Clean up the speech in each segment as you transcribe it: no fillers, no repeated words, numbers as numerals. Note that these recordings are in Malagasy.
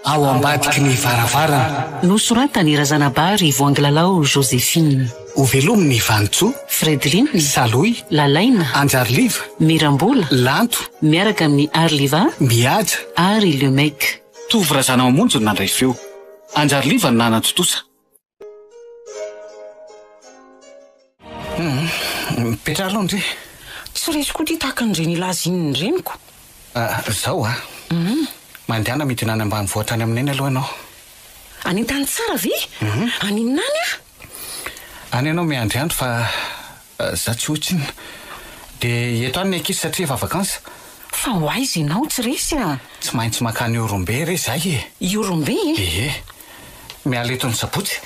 ao ambadiky ny varavarana nosoratany Razanabary Voangilalao Joséphine, ho velominy Vantsoa, Fredlin, Saloy, Lalaina, Anjariliva, Mirambola, Lanto, miaraka amin'ny Arliva Mihaja ary Lemek. Tovy razana mamonjy no nandray feo. Anjariliva no nanatotosa. Petra aloha ndre. Tsy resy koa ty tahaka an'ireny lazin'ny reniko. Zao mandehana mety nany ambanivohitra any amineny aloha ianao. Any an-tany tsara ve? Aninany a? Any ianao miandriandro fa za tsy ohatsiny. Dia eto any ny ankizy satria efa vakansa. Fa ho aiza ianao tsy resy a? Tsy maintsy makany Orombe re zay e. Iorombe e? Miala eto ny sabotsy.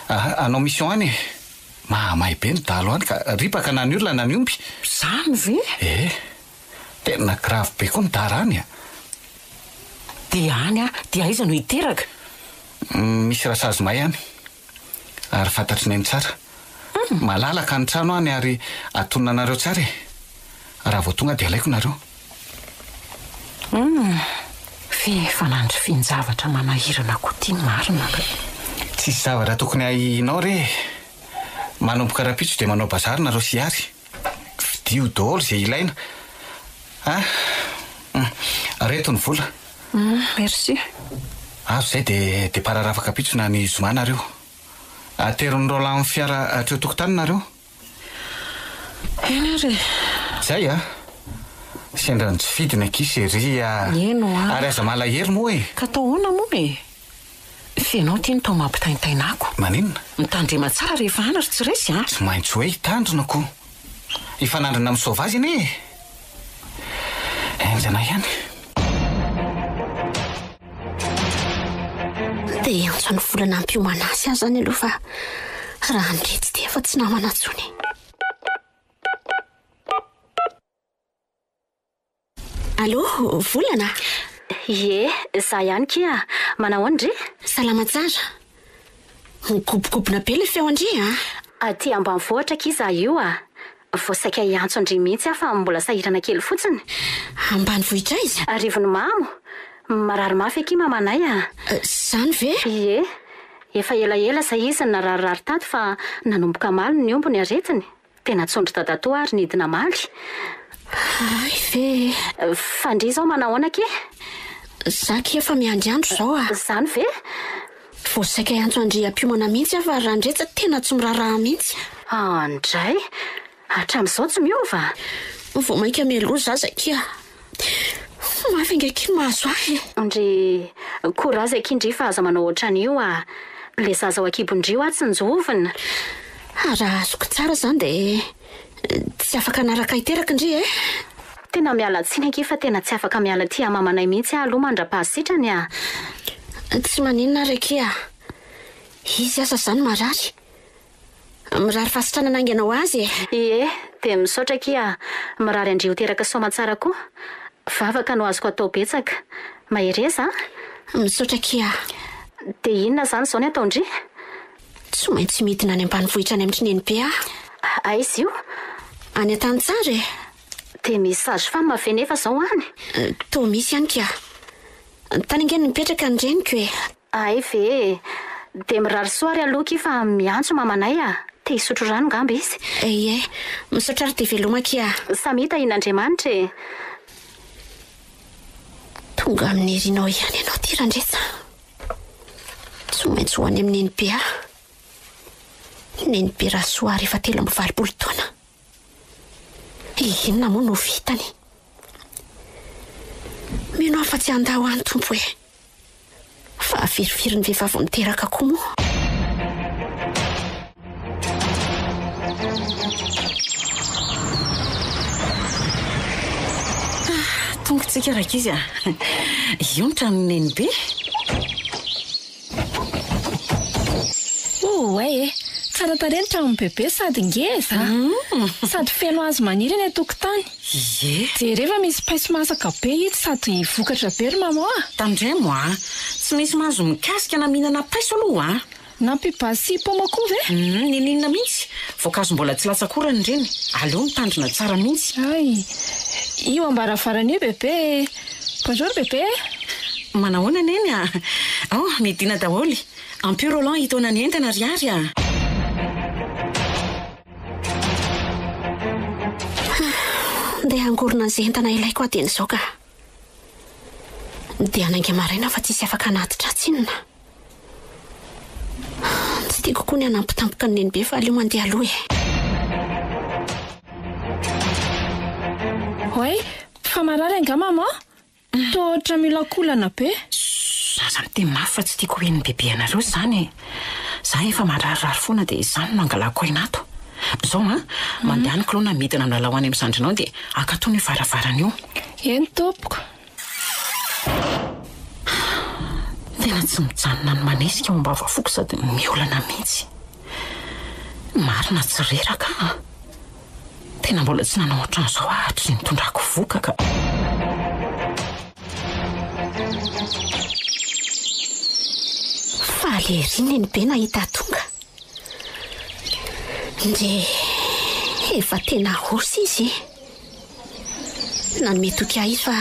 Anao mission any e. Mahamay be ny dalo any ka ripaka na ny olona na ny omby. Zany ve? Tena grave be koa ny dara any a. Dia any a, dia aiza no hiteraka? Misy rasazy may any. Ary fantatry ny tsara. Malalaka ny trano any ary atonina nareo tsara e. Raha vao tonga dia alaiko nareo. Fanandry finjavatra manahirana koa ty marina ka. Tsisy zavatra tokony hainao re. Manomboka rapitso dia manao bazary nareo siary. Vidio daholo izay ilaina. Reto ny vola. Merci. Azo zay dia pararafaka pitsona ny zoma nareo. Ateron'ny rola amin'ny fiara atreo tokotany nareo. Ena re. Zay sendra ny tsy fidiny ankizy ery Eno ary aza malahery moa e. Ka tao hoana moa e. Fianao ty ny tao mampitaintainako. Maninona? Mitandrema tsara rehefa anatra tsy resy a? Tsy maintsy hoe hitandrona ko. Ifanandrina amin'ny saovazy iny e. Enjana ihany. Dia antso ny volana ampiomana azy azy zany aloha fa raha ndretsy dia efa tsy namana tsony. Allo, volana? Ie, za ihany kia. Manao andry? Salama tsara. Mikopokopona be le feo andry Aty ambanivohitra kiza io voasaika iantso andry mihitsy fa mbola sahirana kely fotsiny. Ambanivohitra izy? Arivony mamo. Marary mafy aky mamanay Zany ve? Ie, efa elaela zay izy nararirary tato fa nanomboka maly ny ombony aretiny. Tena tsondry dadatoa ary nidina maly. Ay ve. Fandry zao manao anak Za kia efa miandriandro zao Zany ve? Voasaika iantso andry ampiomana mihitsy fa raha ndretsa tena tsy miraharaha mihitsy. Andray, hatramin'izao tsy miova. Vao mainka mialoha za kia. Mafy angaky mahazo Ndry korazy akindry fa aza manao ohatran'io le zaza ao akibondrio tsy njovina. Raha azoko tsara zany dia tsy afaka naraka iteraka ndry Tena miala tsiny aky fa tena tsy afaka miala ty mamanay mihitsy aloha mandra-pahasitrany Tsy maninona reky izy asa zany marary. Mirary fasitrana nanganao azy Ie, dia misaotra aky mirary andrio teraka soma tsara koa. Vavaka no azoko atao betsaka. Mahereza Misaotra aky Dia inona zany zao ny ataondry? Tsy maintsy midina any ambanivohitra any amin'ny Nenibe Aizy io? Any an-tany tsara Dia misy sazy fa mave nefa zao any? Toa misy ihany kia. Tany angeny mipetraka ny reniko Ay ve. Dia mirary soary aloha ky fa miantso mamanay te hisotro rano ngamba izy. Ie, misaotra ary dia veloma kia. Samita in'Andriamanitra Tonga amin'ny herinao ihany ianao ty randretsa. Tsy maintsy ho any amin'ny Nenibe Nenibe raha soary efa 3 taona. Inona moa no vitany? Mino afa tsy andao any tompo fa verivery ny vehivavy miteraka koa moa. Tongotsika raka izy io ny trano Nenibe. Tsara tarehy ny trano bebe sady ngeza. Sady feno azo maniry any an-tokotany. Dia rehefa misy paiso masaka be ito sady vokatra be ry mama Tandray moa tsy misy mahazo mikasika na mihinana paiso aloha na pibasy poma koa ve? Ninina mihitsy. Voankazo mbola tsy latsakorany ireny. Aleo mitandrina tsara mihitsy. Io ambaravarana io bebe. Bonjour bebe. Manahoana neny a? Midina daholy. Ampio Roland hitona ny entana riary a. Ndeha angorona an'izay entana ilaiko aho dian'izao ka. Dia anainga maraina fa tsisy afaka anatitra tsinona. Tsy tiako koa ny anampitampoka ny neny be fa aleo mandeha aloha e. Hoy, fa marary anga mama? Tohatra mila kolana be. Zaza miteny mafy fa tsy tiako hoe ny bebe anareo zany. Za efa mararirary foana dia izany no angalako ainato. Zao mandeha ny kolona midina amin'ny lalao any amin'ny sandrinao dia akatony io varavarana io. Eny tompoko. Tena tsy mijanona ny manesika momba vafoko sady miolana mihitsy. Marina tsy reraka. Tena mbola tsy nanao ohatran'izao hatry ny tondrako voka ka. Faleriny ny be nahita tonga. Nde efa tena horsy izy. Nanome toky ahy fa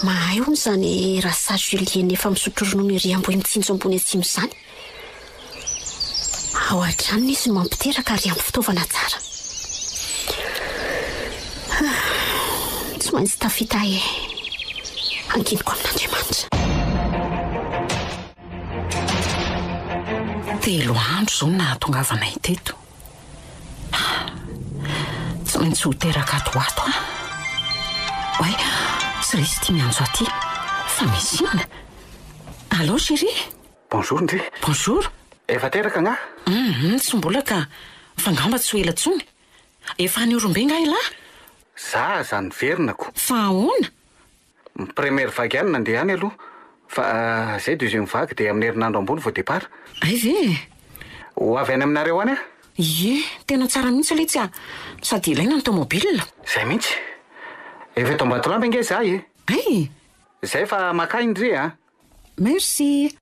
mahay hono zany rasa Julien efa misotro ronono ery amboy mitsinjo ambony atsimo izany. Ao an-tranony izy mampiteraka ary ampy fitaovana tsara. Tsy maintsy tafita anginiko amin'Andriamanitra. Telo andro zao nahatongavanay teto. Tsy maintsy ho teraka ato ato a. Oay, tsy risy tia mianjo aty. Fa misy inona? Allô chérie? Bonjour ndry. Bonjour. Efa teraka nga? Tsy mbola ka. Fa ngamba tsy ho ela tsony. Efa hanyorombe nga ila? Za zany verinako. Fa ahoana? Première vague ihany nandeha any aloha. Fa zay deuxième vague dia amin'ny herinandro ambony vao départ. Ay ve? Ho avy any aminareo any a? Ie, tena tsara mihitsy ilay tsy a. Sady ilaina ny tomobile. Zay mihitsy. Efa eto Ambatolampy nge za e. Ay. Zay fa makay indri a. Merci.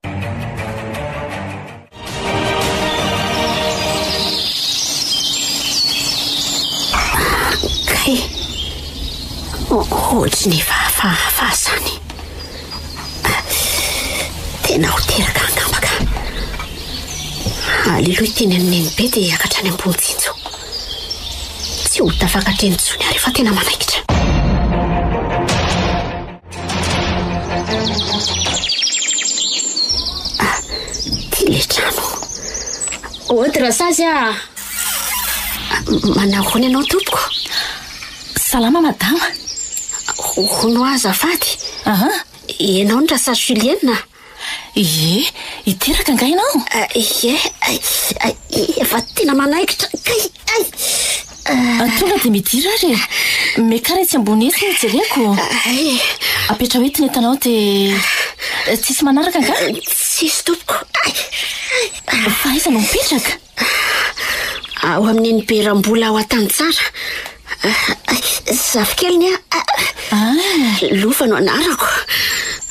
Kay. Ohatry ny fahasany. Tena ho teraka angambaka. Aleloha teny amin'ny be dia akatra any ambony tsinjo. Tsy ho tafakatra eny tsony ary fa tena manaikitra. Ty le trano. Oatra sazy a. Manao hoany ianao tompoko? Salama madama. Hono azafady. Ianao ny rasa Julien na? Ie, iteraka nga ianao? Ie, efa tena manaikitra. Tonga dia midira ary. Mekaretsy ambony etsy ny jereko. Apetra hoe tinentanao dia tsisy manaraka nga? Tsisy tompoko. Fa aiza no mipetraka? Ao amin'ny beram-bola ao an-tany tsara. Zafikeliny lova no anarako.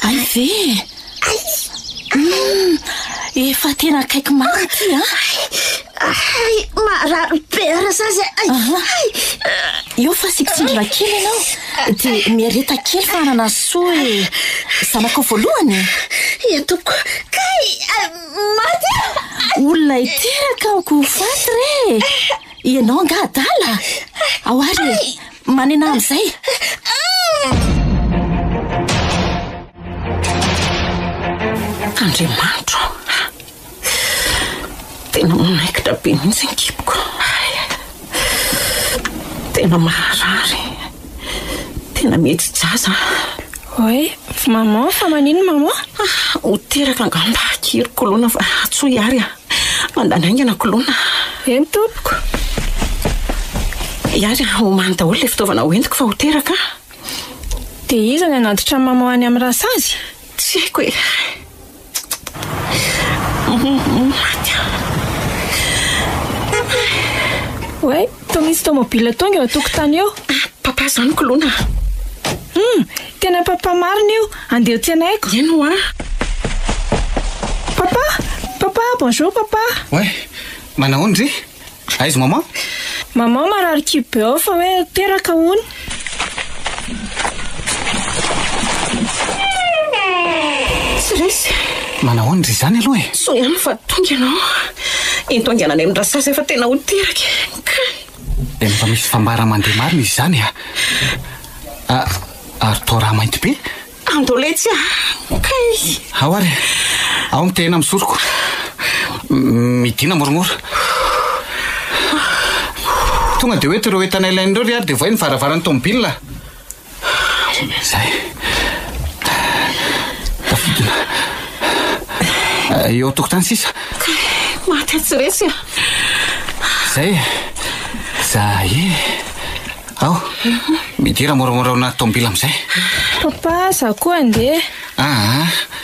Ay ve? Efa tena akaiky maro ty marary be sazy. Io fa sikitsindrona kely ianao dia miareta kely fa anana soa e zanako voalohany. Ia tompoko. Kay maty. Olona iteraka ko faty re. Ianao nga adala. Ao ary manena amin'izay. Andriamanitro. Tena manaikitra be mihitsy ny kipoko. Tena maharary. Tena mety jaza. Oe, maman, fa manino maman? Ho teraka angamba kiry kolona fa tsy ho iary a. Mandanaingana kolona. Eny tompoko. Iary ho many daholo le fitaovana hoentiko fa ho teraka. Dia iza ny anatitra maman any amin'ny rasazy? Tsy haiko e. Maty. Oe, toa misy tomobile tonga eo an-tokotany eo. Papa zany kolona. Tena papa marina io. Andeha tsenaiko. Eno a. Papa, bonjour papa. Ouais, manao ndry? Aiza maman? Maman marary kibe ao fa hoe teraka hono. Resy Manahoana ry zany aloha e? so ihany fa tonga ianao intongana any amin'ny rasasy efa tena ho teraka Dia mba misy fambara mandeha marina izy zany ary tao raha mainty be andoletsy ao ary ao mitena misoroko midina moramora tonga dia hoe ireo entana ilain'ireo ry ary dia voay ny varavarany tomobila zay tafidina eo tokotany sisa maty atsiretsy zay ao midira moramora ao anaty tomobila amin'izay papa za koa andeha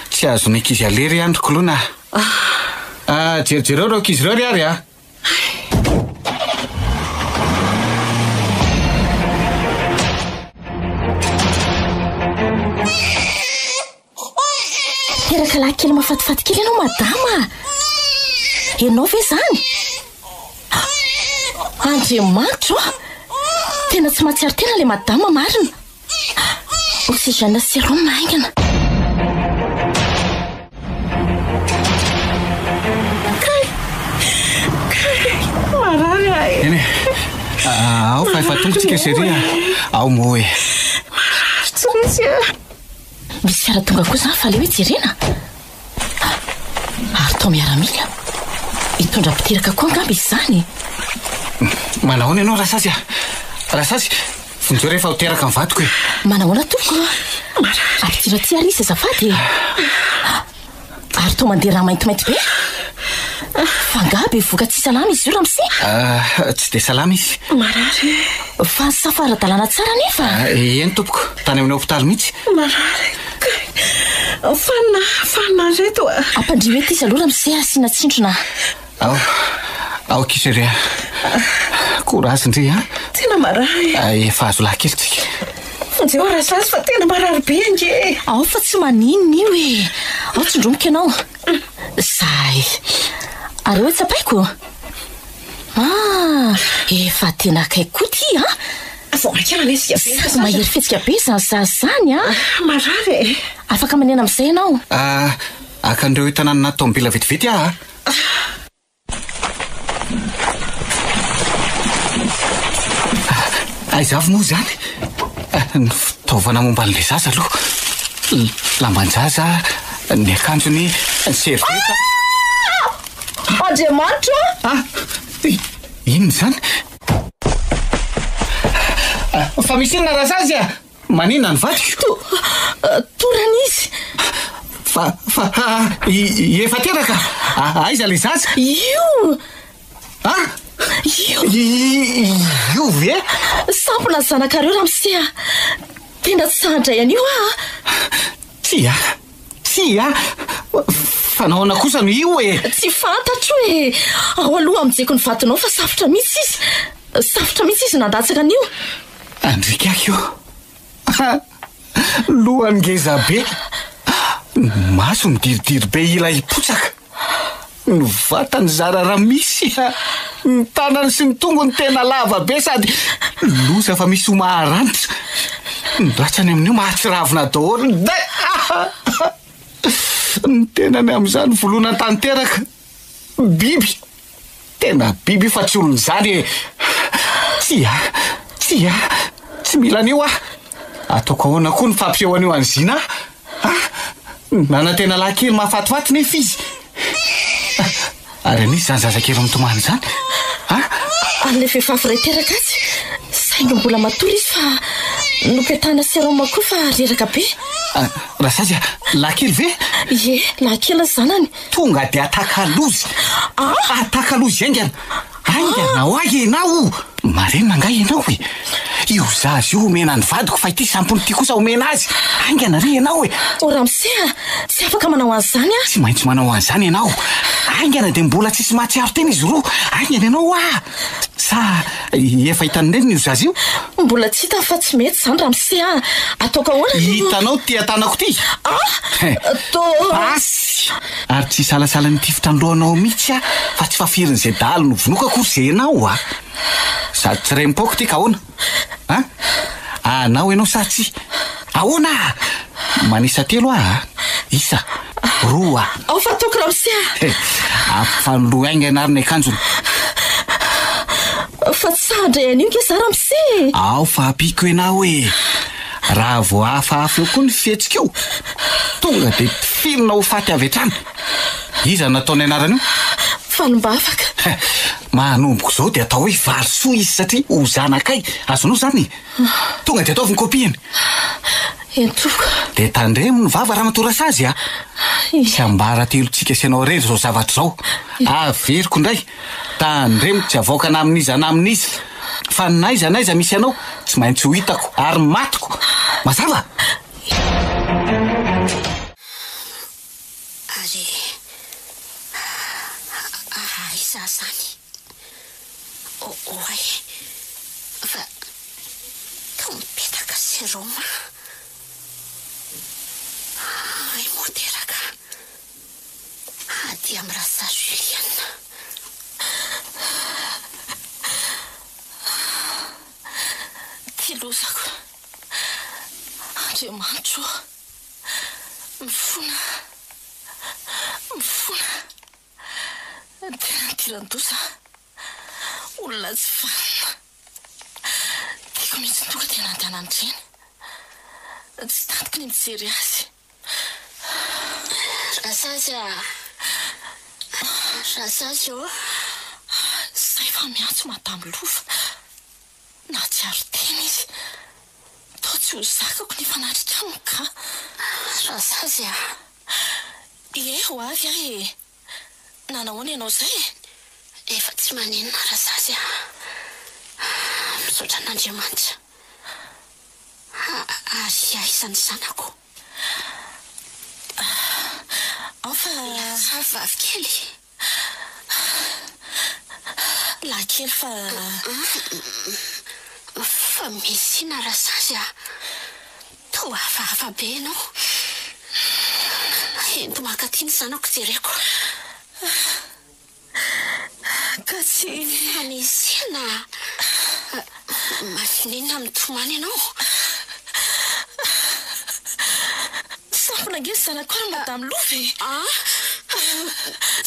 tsy azo ny ankizy alery androko aloha na jerijereo reo ankizy ireo ry ary teraka lahy kely mafatifaty kely ianao madama ianao ve zany Andriamanitra tena tsy mahatsiaro tena le madama marina oxygène sérum maingana marary eny ao fa efa tongotsika seria ao moa e tsiretsy misy fiara tonga koa zany fa le hoe jerena ary tao miaramila hitondra mpiteraka koa angamba izy zany manahoana ianao rasasy rasasy vonjeo rehefa ho teraka mivadiko e manahoana toko ampitiraty ary izy azafady ary tao mandeha raha maintimainty be fangaby voka tsy salama izy io ramose tsy dia salama izy marary fa safaradalana tsara nefa eny tompoko tany amin'ny hopitaly mihitsy marary fanina reto ampandry mety izy aloha ramose asiana tsintrona ao kiseria korazindry tena marary efa azo lahy kelitsika fonjeo rasasy fa tena marary be nge ao fa tsy maninona io e ao tsindromoka ianao zay ary hoe tsapaiko efa tena akaiko ty voakaranazy mahery fetsika be zany zazany marary afaka manena amin'izay ianao akan'ireo hitananana tomobila vetivety aizavy moa zany ny fitaovana momba n'le zaza aloha lambanjaza ny akanjony ny servieta Andriamanitra inona zany fa misy inona razazy maninona ny vadiko toran'izy efa teraka aiza le zaza io io ve sampona zanakareo ramosea tena tsy sahadray an'io tsy fanahoana kosa no io e tsy fantatro e ao aloha aminjeko ny vatinao fa safotra mihitsy izy nandatsaka an'io andrikako io lohany ngeza be maso midiridiry be ila hipotsaka ny vatany zara raha misy ny tanany sy ny tongo ny tena lava be sady loza fa misy ho maharantitra ny ratsany amin'io mahatsiravina daholo ny tenany amin'izany volona tanteraka biby tena biby fa tsy olony zany e tsy mila an'io ataoko ahoana koa ny fampiseho an'io an'zina nanantena lahy kely mahafatifaty nefa izy ary anisy zany zazakely mitomany zany an'le vehivavy ray teraka azy saingy mbola matory izy fa nopetana seroma koa fa reraka be rasazy lahy kely ve lahy kely azy zanany tonga dia atakalozy aingana ao ahy ianao marenina nga ianao e io zazy io omena ny vadiko fa ity sampony ty kosa omena azy aingana re ianao e ramosea tsy afaka manao an'izany tsy maintsy manao an'izany ianao aingana dia mbola tsisy mahatsiaro tena izy roa aingana ianao sa efa hitanoneny io zazy io mbola tsy hita fa tsy mety zany ramosea ataoko ahoana hitanao ty atanako ty basy ary tsy salasala ny tifitra ny lohanao mihitsy fa tsy fafirin'izay dalo no vonoka kory zay ianao sady tsy rem-poko ty ka ahoana anao ianao sa tsy ahoana manisa telo isa roa ao fatoko ramsia ampifanoa ainga anariny akanjony fa tsy sahadra an'io ke za ramse ao fa apiko ena hoe raha vo hafahafa eo koa ny fihetsika eo tonga de mpifirina ho faty avy hatrany iza nataony anarana io falomba afaka mahanomboko zao de atao hoe varosoa izy satria ho zanakay azonao zany tonga de ataovy ny kopiany entoka de tandremo ny vava raha matorasa azy tsy ambara telotsika sianao rery zao zavatra zao averiko indray tandremo tsy avoakana amin'izy ana amin'izy fa naiza misy anao tsy maintsy ho hitako ary matiko mazava ary iza zany oay fa ka mipetaka seroma ay moderaka ady amin'ny rasa Juliana tilozako Andriamanitro mifona tena tirandosa olona tsy fanina tiako mihitsy tonga tena andehanan'ireny tsy tatiko ny mijery azy rasazy o zay fa miantso madamo lofa na tsiaro tena izy tao tsy ho zakako ny fanatrika aminy ka rasazy ho avy ahy nanahoana ianao zay efa tsy maninona rasazy misaotra an'Andriamanitra ary aisany zanako ao fa vavy kely lahy kely fa misy ina rasazy to hafahafa be ianao ento makatiny zanako jereko ka tsy anisina mafinina mitomany ianao sampona nge zanako ary madame Love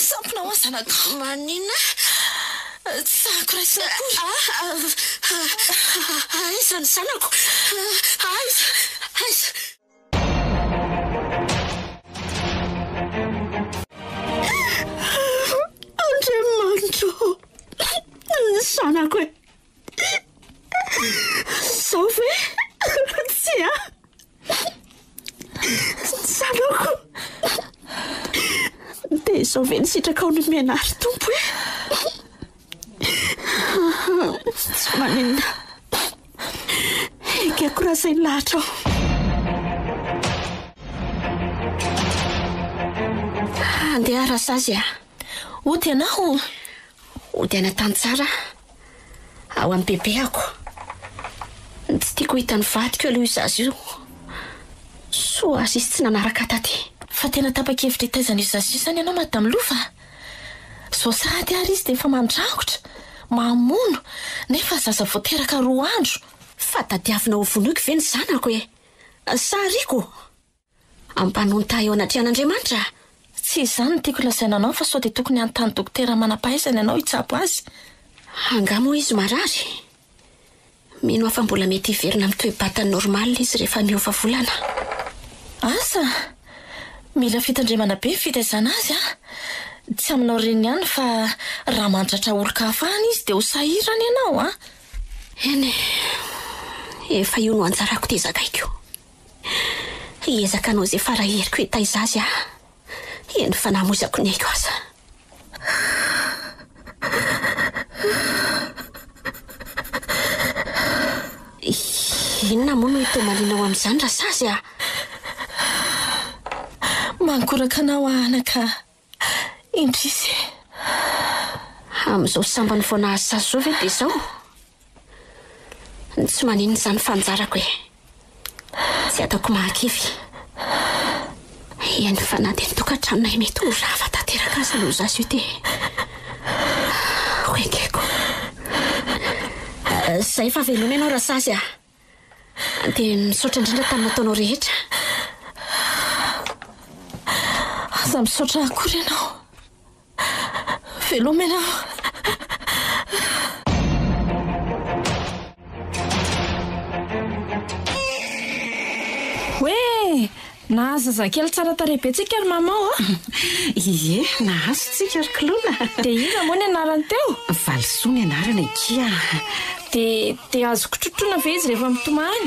sampona ho zanako manina tsako raisinakory aizany zanako aiza Andriamanitro zanako zao ve tsy zanako de zao ve nisitraka ao ny menary tompo tsy maninona ekeko raha zay lahatra andeha rasazy ody ianao ody ana tany tsara ao amin'ny bebe ako tsy tiako hitany vadiko aloha izazy io soa azy izy tsy nanaraka taty fa tena tapa-kevitra hitaizana izazy io zany ianao madame Lofa zao sady ary izy de efa mandrangotra mamono nefa zaza voateraka 2 andro fa tadiavina ho vonoiko ve ny zanako sariko ampanonta eo anaty an'Andriamanitra tsy izany no tiako lazaina anao fa sao de tokony anontany dokotera manam-pahaizana ianao hitsapo azy angamo izy marary mino afa mbola mety hiverina amin'ny toe-batany normal izy rehefa miova volana asa mila fitandremana be fitaizana azy tsy aminao reny ihany fa raha mandratra olo-ka hafahana izy de ho sahirana ianao eny efa io no anjarako tezakaiko iezaka anao zay faraheriko hitaiza azy eny fa namozako ny aiko aza inona moa no hitomalinao amin'izany rasazy mankoraka anao anaka indrisy amin'izao sambany foana asazy zao ve de zao tsy maninona izany fanjarako tsy ataoko mahakivy eny fa na de nitokantranonay mety ho rava tanteraka azy aloha zazy io te hoekeko zay fa veloma ianao rasazy de misaotra indrindra tamin'ny nataonao rehetra aza misaotra akory ianao veloma ianao hoe nahazo zazakely tsara tarehibe tsika ry mamao ie nahazo tsika ry kilona dia iza moa ny anarany teo valisoa ny anarana ikia dia azoko trotroana ve izy rehefa mitomany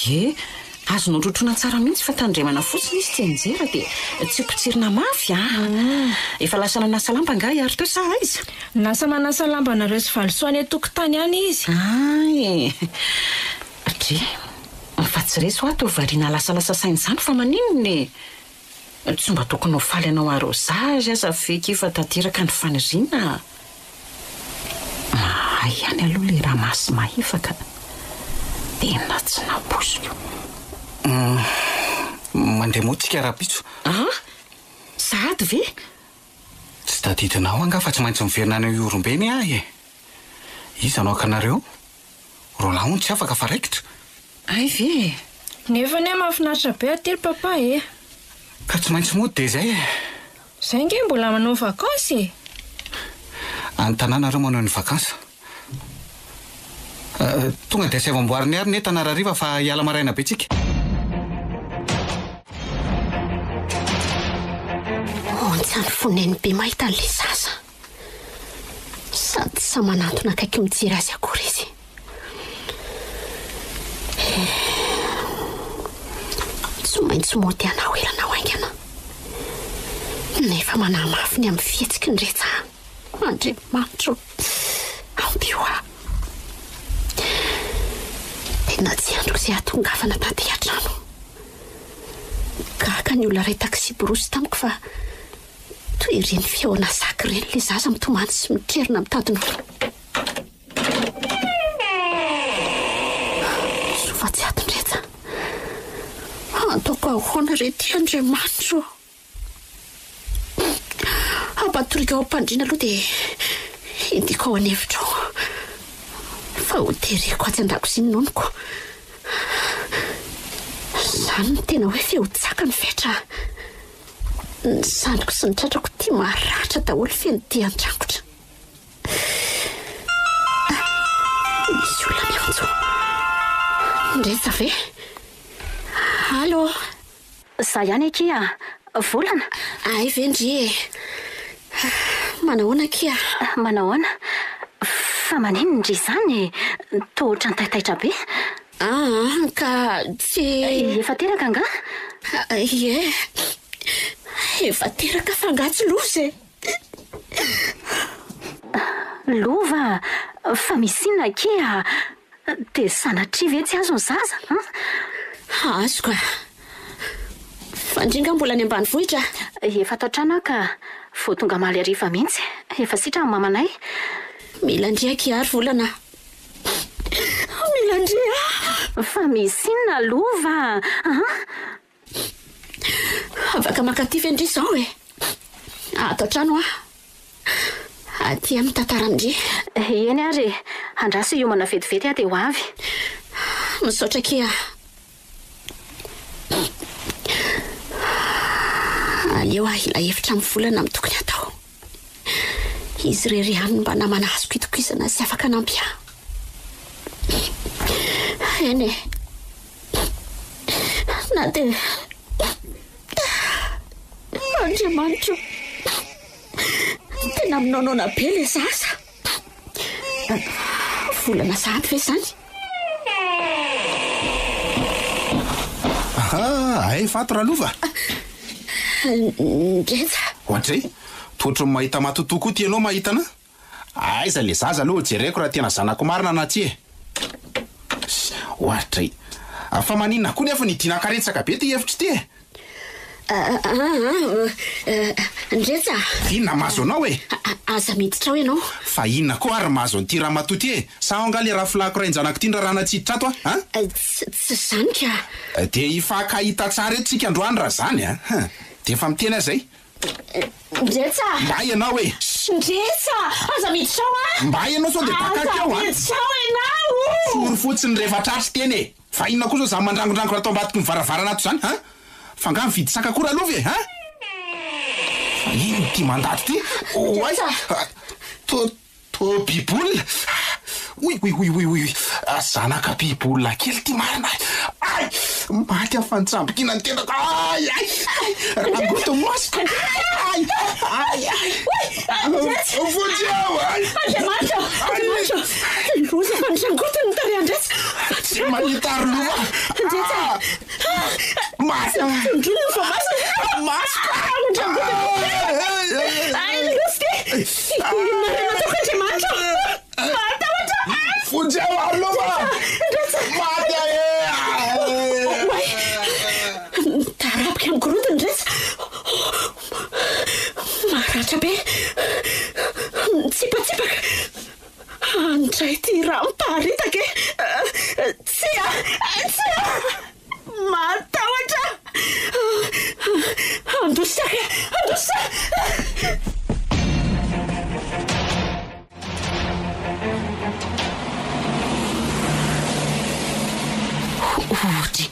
ie azonao trotroana tsara mihitsy fa tandremana fotsiny izy ty anjera dia tsy potsirina mafy efa lasa nanasa lamba nga hiary teo sa izy nasa manasa lamba nareo sy valisoany atokotany any izy atri fa tsy reso ato variana lasalasa sainy izany fa maninony tsy mba tokony ho faly anao arosage aza feky efa tateraka ny faniriana mahay ihany aloha le raha masy mahefaka tena tsy nabosiko mandeha moatsika raha-pitso sady ve tsy tadidinao anga fa tsy maintsy miverina any orombeny ahy izanao akanareo ro lahony tsy afaka fa raikitra ay ve nefa ny mahafinaritra be ately papa ka tsy maintsy mody dia zay zay nge mbola manao vakansy anytanànareo manao ny vakansa tonga dia saivamboariny ary ny tanarariva fa hiala maraina be tsika tsy any foneny be mahita n'le zaza sady sa manantona akaiky mijery azy akory izy tsy maintsy mody anao elanao aingana nefa manamafy ny amin'ny fihetsiky ny retsa Andriamanitro ambioa tena tsy androko izay atongavana taty an-trano gaka ny olona ray taksi borosy tamiko fa toy ireny fiaona saky ireny le zaza mitomany sy mitrerina mitadin'olo sofa tsy atondretsa ataoko ahoana rety Andriamanitro ampatorika ao ampandriana aloha dia indiko ao anevitra ao fa hoteriko atsy an-dakozia ny nonoko izany ny tena hoe fehotsaka ny fetra ny sandriko sy ny tratrako tia maratra daholo feno dia an-trangotra misy olona miantso ndretsa ve allo za ihany akia volana ay vendry manahoana kia manahoana fa manino ndry izany tohatra ny taitaitra be ka tsy efa teraka nga ie efa teraka fa ngatsy loza lova fa misinna kia dia sanatria ve tsy azo ny zaza azo ka fandringa mbola ny ambany vohitra efa taotrano ka vo tonga maly ariva mihitsy efa sitra ny mamanay mila ndriaka ary volana mila ndria fa misinna lova afaka makaty vendry izao atao trano aty amin'ny tantara amindry eny ary andraso iomana vetivety dia ho avy misaotra kia aleo ila hevitra amin'ny volana amin'ny tokony atao izy rery any mba namana azoko itokizana sy afaka nampia eny na dia Andriamanitro tena minaonona be le zaza volana sady ve zany ay fato raha lova ndretsa ohatray totra mahita matotokoa ty ianao mahitana aiza le zaza aloha jereko raha tena zanako marina na tsy ohatray fa maninona koa nefa nidinakaretsaka be ty hevitra ty ndretsa inona mazo anao aza miditra ao ianao fa inona koa ary mazo an'ity raha matoty sa anga le raha filako rainjanako ty ndrarana tsiditra ato tsy zany ka dia ifakahita tsara etsika androany raha zany dia efa mitena zay ndretsa mba ianao ndretsa aza miditra ao mba ianao sao dia bakaka ao miditra ao ianao sory fotsiny rehefa tratry teny fa inona koa zao za mandrangondrango raha tao ambadiky mivaravarana ato zany fa nga mividy saka koa raha lova ino ty mandady ty oay to bibolina oy zanaka bibolina kely ty marina ay maty afantsambokina ny tenako ay rangoto mosika ay vojiao loza fa ny rangoto ny tary andratsy tsy mahita arolova ndrony fa masika vojiao arolova maty tarapika amin'ny gorotony ndresy maratra be tsipatsipaka andray ty raha miparitaka tsy matahotra andosaka ohatra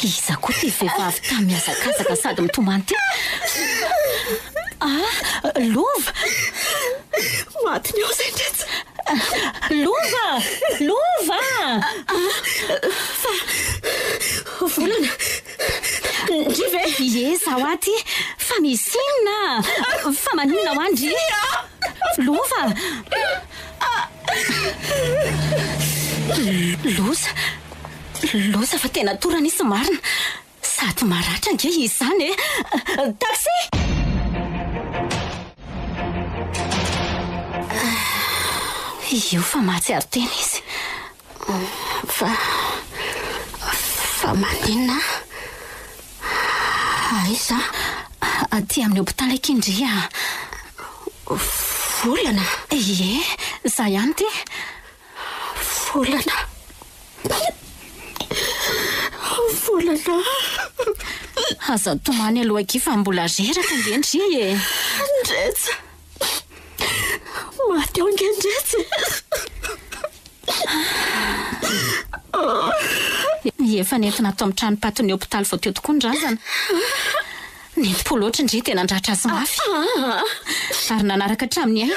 iza koa ty vehivavy tamiazakazaka sady mitomany ty lova matiny ao zay ndratsy lova volana ndrive ye zaho aty fa misinona fa maninona ho andry lova loza fa tena torana isy marina sady maratra nge izy zany taxi io fa mahatsiaro tena izy fa maninona aiza aty amin'ny hopitaly akindria volana ye za ihany ty volana aza tomany aloha aky fa mbola reraka ngendry ndretsa maty ao ngendretsy efa nentina atao amin'ny tranopaton'ny hopitaly vao teo tokoa ny razana nentipolo oatra indri tena andratra azy mafy ary nanaraka hatraminy ainy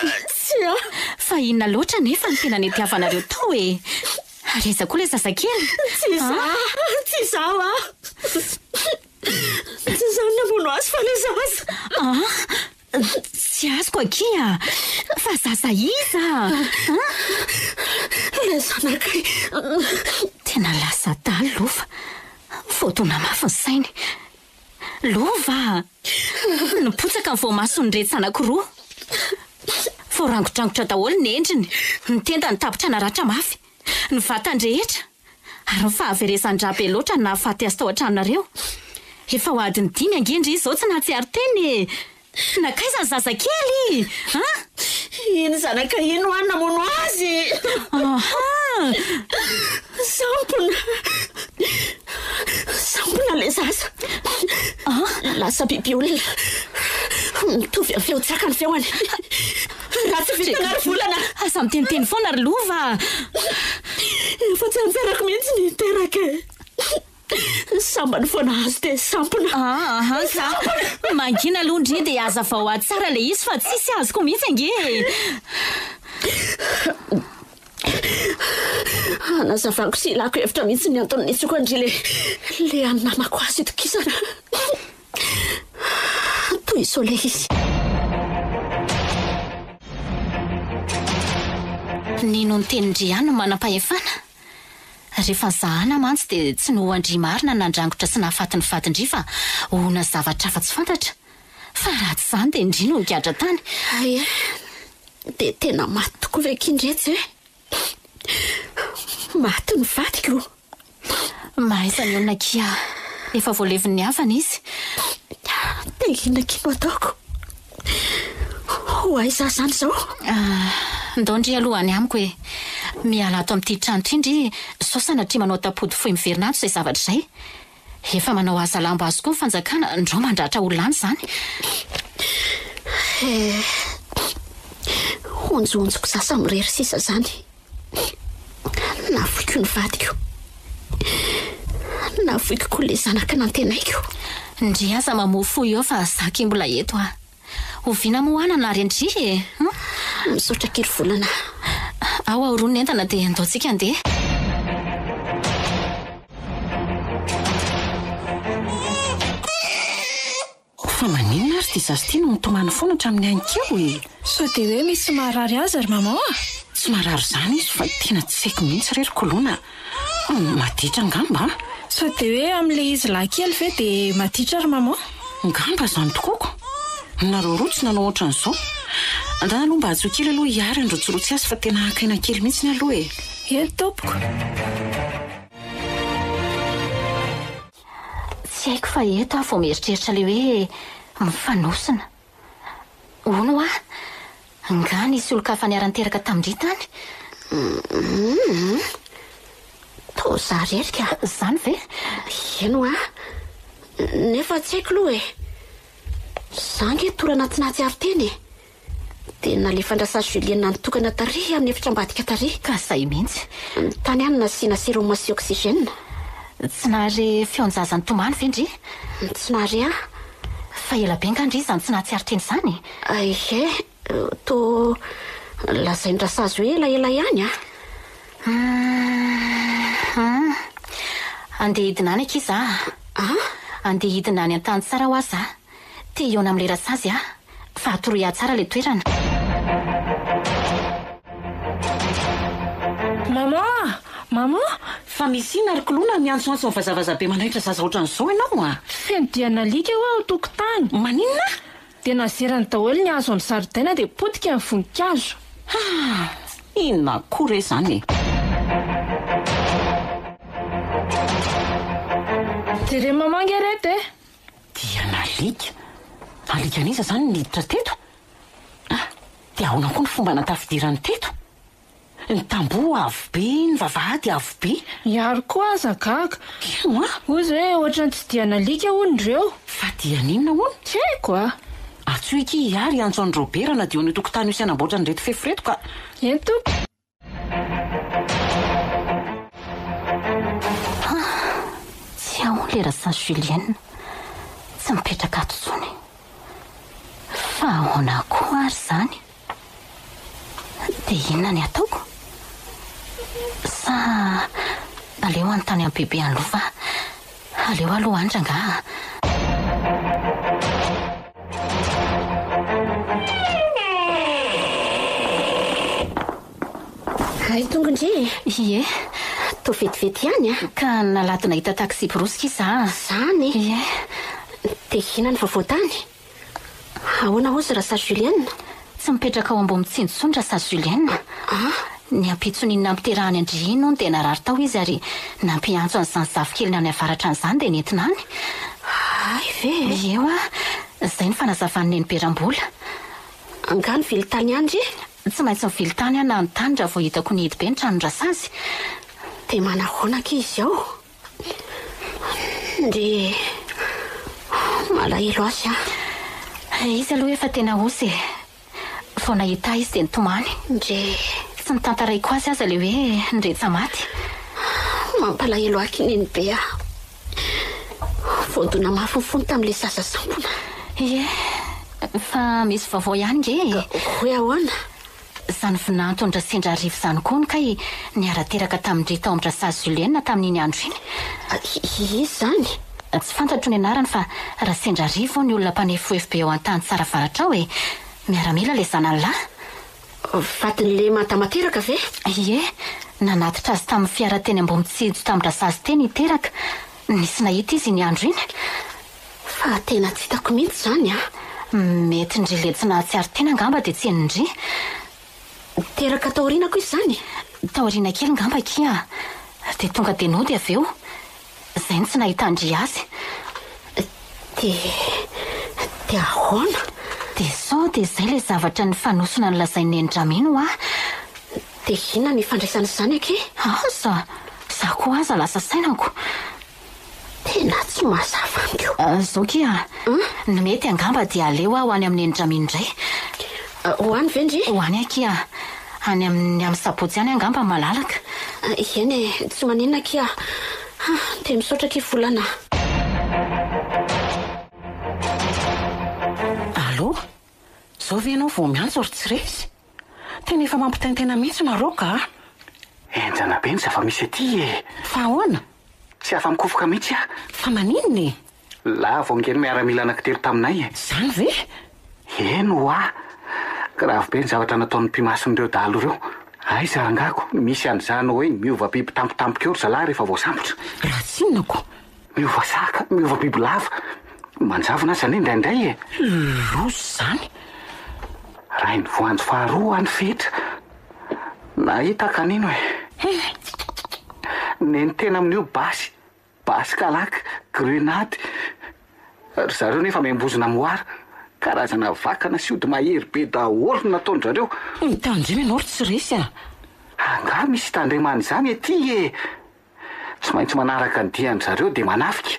fa inona loatra nefa ny tena nitiavanareo tao ary iza koa le zazakely tsy zaho tsy zany namono azy fa le zaza tsy azoko akia fa zaza iza le zanakay tena lasa daly lova fotona mafy ny sainy lova nipotsaka ny voamasony rehetra anankiroa vo rangotrangotra daholo ny endriny nitenda ny tapitra naratra mafy ny vatandrehetra ary nyfahaverezan-drabe loatra na faty azy tao an-tranonareo efa ho adiny 5 angendry izy zao tsy nahatsiaro teny nakaiza ny zazakely iny zanaka ino any namono azy sampona le zaza lasa biby olona mitovy amin'ny feo-tsaka ny feoany raha tsy vitanary volana aza miteniteny foana ry lova efa tsy anjarako mihitsy ny teraka sambany foana azy de sampona mangina aloha ndri dia aza vao ady tsara le izy fa tsisy azoko mihitsy ange anazavako sy ilako hevitra mihitsy ny antony nitsoko andry le anamako azy itokisana toy iso le izy nino ny tenindriano manam-pahefana rehefa zahana mantsy dia tsy no andry marina nandrangotra sy nahafatin'ny fatindry fa ona zavatra fa tsy fantatra fa raha tsy zany dia indri no nigadra tany aya dia tena maty tokoa ve kindretsy maty ny vadiko mahaiza ny olona kia efa voaleviny havana izy dia inona kino ataoko ho aiza zany zao ndao-ndry alohany amiko hoe miala ato amin'ity trano ity ndry sao sanatria manao tapody fohy miverinandro izay zavatra izay efa manao asa lamba azy koa ny fanjakana ndro mandratra olona any zany onjonjoko zasa mirery sisa zany navoiko ny vadiko navoiko koa le zanaka nantenaiko ndry aza mamofo eo fa zaky mbola eto oviana moana na ary andry misaotra kiry volana ao aorony entana dia andaontsika andeha fa maninona ary ty zazy ty no mitomany foana hatramin'ny anikeo sao dia hoe misy marary azy ary mama tsy marary zany izy fa tena tsy saiko mihitsy rery kolona maditra ngamba sao dia hoe amin'ilay izy lankely ve dia maditra ary mama ngamba zany tokoko nareo roa tsy nanao ohatran'izao andana aloha mba atsokely aloha hiary androtsorotsy azy fa tena akaina kely mihitsy ny aloha eny tompoko tsy haiko fa eto aho vao mieritreritra le hoe mifanosina ono nga nisy olo-kafa niaranteraka tamindry tany to za rerika zany ve eno nefa tsy haiko aloha zange tora anatinahitsy ary teny dia nalefandrasa Julienne nitokana tary amin'ny efitra ambadika tary ka zay mihitsy tany any nasiana séromasy oxygène tsy nahary feonjazany tomany ve ndry tsy nahary fa ela be ngandry izany tsy nahatsy ary teny izany ie to lazaindrasa azy hoe elaela ihany andeha hidina any akiza andeha hidina any an-tany tsara ho azy tia eona amin'le rasazy fa atoroya tsara le toerana mama fa misy ina ary kolona miantsoantso ny vazavazabe manahitra zaza ohatran'izao ianao fenodiana lika eo ao tokotany maninona dia nazerany daholo ny azo amin'ny zaridaina dia potika amin'ny voninkazo inona koa re zany jere mamangy arety dia nalikaniza zany niditra teto dia ahona koa ny fomba natafidirany teto ny tamboho avo be ny vavahady avo be miaro koa aza gaga ino ozy hoe ohatra ny tsy dia nalika hono ireo fa dia ninona hono tsy haiko atsoiky hiary antso any robera na dio ny tokotany io sy anamboatra ny reto fefireto ka ento tsy ao le rasan Julienne tsy mipetraka atotsony fa ahoana koa ary zany dia inona ny ataoko sa aleo anytany amin'ny bebe anylova aleo aloha andra nga ay tongondry ie to vetivety ihany ka nalato nahita taxi brosika iza zany ie dia hina ny vavoatany ahoana ozy rasa Julienne tsy mipetraka ao ambony mitsinjotsony rasa Julienne ny ampitsoninna ampiterahany andrino dia narary tao izy ary nampiantso an'izany zavikely any avaratra an'izany dia nentina any ay ve eo zay ny fanazavany neniberam-bola anga ny vily tany andry tsy maintsy mivily tany na ny tany raha vao hitako ny hidi be ny tranondrasa azy dia manahoanaka izy ao ndre malahelo azy izy aloha efa tena osy vao nahita izy dia nitomany ndre tsy mitantaraiko azy aza le hoe ndretsa maty mampalahelo akineny be voadona mafofony tamin'le zaza sampona ie fa misy vaovao ihany nge hoe ahoana zany vinantondra sendra arivo zany koa ny kay niarateraka tamindre tao amin'ny rasazy Julienne tamin'iny andro iny izy zany tsy fantatro ny anarany fa raha sendra arivo ny olona mpanefo FB ao an-tany tsara varatra ao miaramila le zanany lahy vatin'le matamateraka ve ie nanatitra azy tamin'ny fiara teny ambony tsijo tamin'ny rasazy teny hiteraka nisy nahita izy ny andro iny fa tena tsy hitako mihitsy zany mety ndry letsina tsy ary tena ngamba dia tsy enindry teraka taorinako izy zany taorina kely ngamba kia dia tonga dia nody avy eo zay ny tsy nahitandry azy dia ahoana dia sao dia izay le zavatra ny fanosona ny lazain'ny endramino dia inona ny fandraisana izany ake aza za koa aza lasa sainako tena tsy mazava amiko zao kia ny mety angamba dia aleo ho any amin'ny endramino indray hoany ve ndry hoany akia any amin'ny sabotsy any angamba malalaka eny tsy maninona kia dia misaotra ky volana allo zao ve ianao vao miantso ry tsy resy tena efa mampitaintena mihitsy nareo ka enjana be ny zava-misy aty e fa ahoana tsy afa mikofoka mihitsy a fa maninona e lava ngeny miaramila anankitelo taminay e zany ve eno a grave be ny zavatra nataon'ny mpimason'ireo dalo ireo ay zarangako misy an'izany hoe miova biby tampotampoka eo ry zalahy rehefa voasambotra raha tsinonako miova saka miova biby lava manjavona zany indraindray e lozy zany raha ny voanjo faharoa any fetra nahita kanino e neny tena amin'io basy kalaka grenady ry zareo nefa miambozona moara karazana vakana sy ody mahery be daholo nataony zareo mitandremy ianao ry tsy resy a anga misy tandremany zany ety e tsy maintsy manaraka ny diany zareo de manafika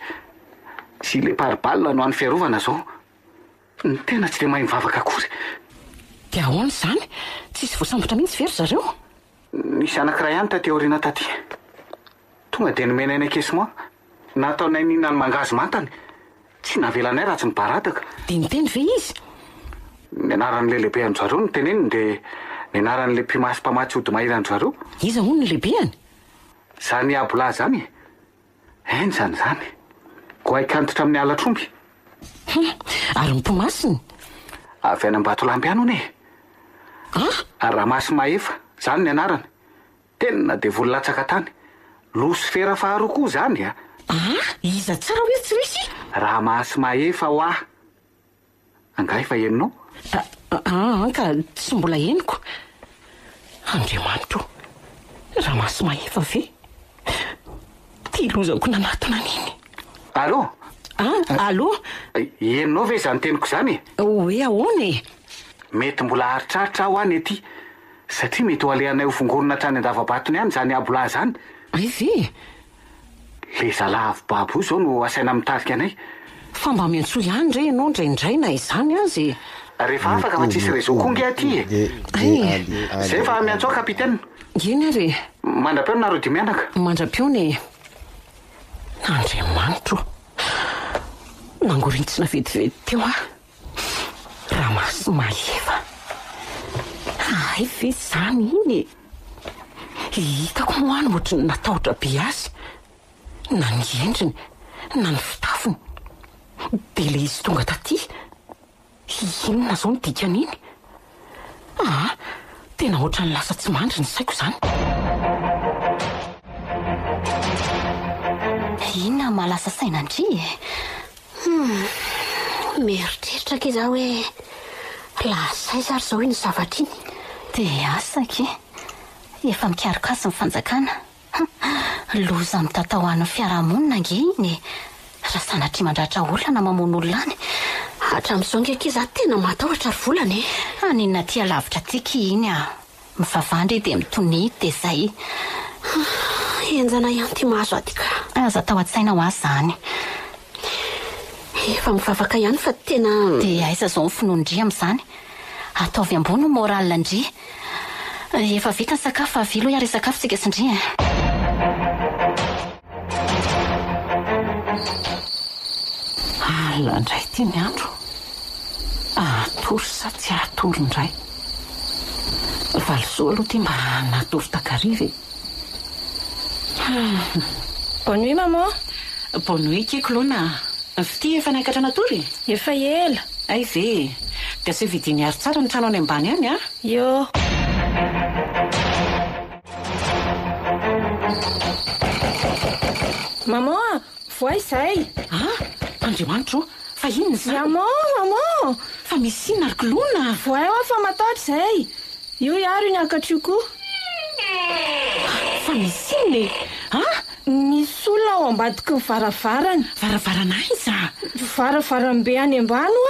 sy le paribalina no an'ny fiarovana zao ny tena tsy de mahay mivavaka akory de ahoany zany tsisy voasambotra mihitsy very zareo nisy anankiray ihany taty aoriana taty tonga de nomena eny akesimoa nataonay nina ny mangazy mantany tsy navelanay raha tsy nibarataka de niteny ve izy ny anaran'le lehibe any zareo ny teneniny de ny anaran'le mpimasy mpamatsy ody mahira any zareo iza ho ny lehibeany zany abola zany eny zany ko aikantotra amin'ny alatromby ary mimpomasiny avy any Ambatolampy any hony ary Ramasy Mahefa zany ny anarany tena de vololatsaka tany Losifera faharoa koa zany a iza tsara hoe tsy resy Ramasy Mahefa ho ah anga efa heninao ka tsy mbola heniko Andriamanitro Ramasy Mahefa ve ty lozako nanatona niny allo allo heninao ve zany teniko zany hoe ahoana e mety mbola haritraritra aho any ety satria mety ho alehanay ho fongorona hatrany andavabatony any zany abola zany ay ve le zalahy babo zao no asaina mitarika anay fa mba miantso ihany re ianao ndraindray na izany azy rehefa afaka fa tsisy réseau konge aty zay fa miantso kapitaine eny ary mandra-peo nareo di mianaka mandra-peony Andriamanitro nangorintsina vetivety teo Ramasy Mahefa ay ve zany iny hitako moany ohatry ny natahotra be azy na ny endriny na ny fitafiny de le izy tonga taty inona zao ny dikan'iny tena ohatran'ny lasa tsy mandry ny saiko zany inona malasa sainandry mieritreritra iza hoe lasay zary zao iny zavatra iny de asaky efa mikarokasy ny fanjakana loza mitatahoan'ny fiarahamonina nge iny raha sanatria mandratra olona na mamono olona any hatramin'izao ngeky iza tena matahotra ry volana aninona tia lavitra tiky iny mivavandry de mitony de zay enjana ihany ty mahazo aty ka aza tao an-tsaina ho azy zany efa mivavaka ihany fa tena de aiza zao ny finoandria am'izany ataovy ambony moralina ndria efa vita ny sakafo avilo ary sakafo tsika sindria ala ndray ty ny andro atory sa tsy atory ndray valisoa aloha ty mba natory takarive bonne nuit maman bonne nuit kikolona fity efa niakatra natory efa ela ay ve de asa vidiny ary tsara ny trano any ambany any yo maman voay zay Andriamanitro fa inona zany maman fa misy inona ary kolona voay fa matahotra zay io iaro niakatra io koa fa misy inona misy olona ao ambadiky ny varavarana iza varavarambe any ambany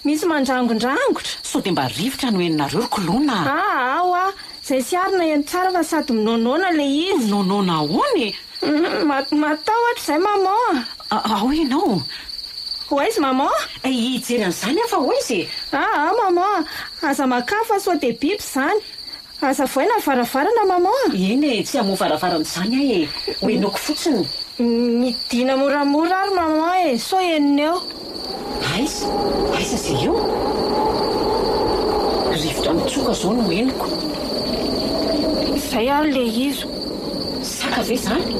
misy mandrangondrangotra so de mba rivotra no eninareo ry kolona ao zay sy arina eny tsara fa sady minonona le izy nonona ahoany matahotra zay maman ao ianao ho izy maman hijery an'izany fa ho izy maman aza makafa so de biby zany aza voaina varavarana maman eny tsy amo varavaran'izany ahy ho enoko fotsiny midina moramora ary maman so enina eo aiza zay eo rivotra mitsoka zao no henoko. Izay ary le izo. Saka ve zany?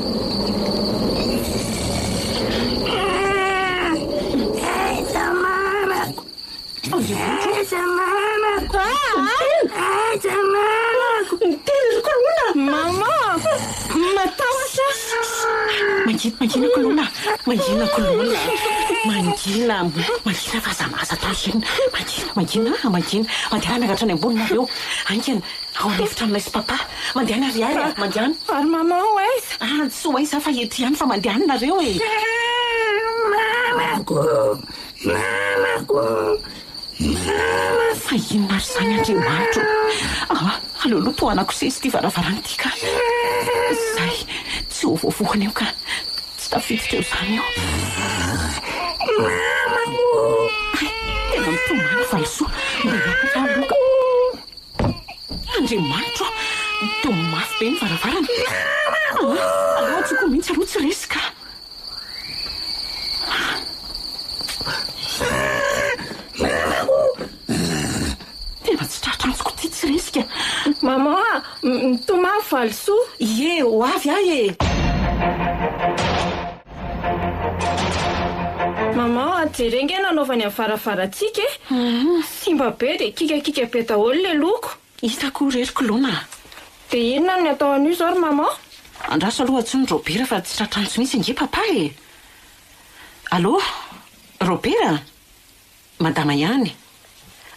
Mama, matahotra. Mangina kolona. Mangina vazamaza tao. Mangina. Mandeha miakatra any ambony nareo. Angena, ao anefitra aminay sy papa. Mandeha na riary, mandeha. Ary mama ho aiza? Tsy ho aiza fa eto ihany fa mandeha nareo e. Fa ino maro zany Andriamanitra. Alolo tohanako sesy ty varavarana ty ka. Zay, tsy ho voavohana eo ka tsy tafiditra eo zany eo. Tena mitomany valisoa. Mba hiakatra aloka. Andriamanitra, tomafy be ny varavarana. Aloha tsoko mihitsy aloha tsy resika. Tena tsy tratrantsiko ty tsy resika. Mama, mitomany valisoa. Ie, ho avy ahy e. Mama, jerenge nanaovany amin'ny varavarantsika e. Simba be dia kikakika be daholo le loko. Hitako rery kolona. Dia inona ny atao an'io zao ry mama? Andraso aloha atsony Robera fa tsy tratrantsy mihitsy nge papa e. Allô, Robera? Madama ihany.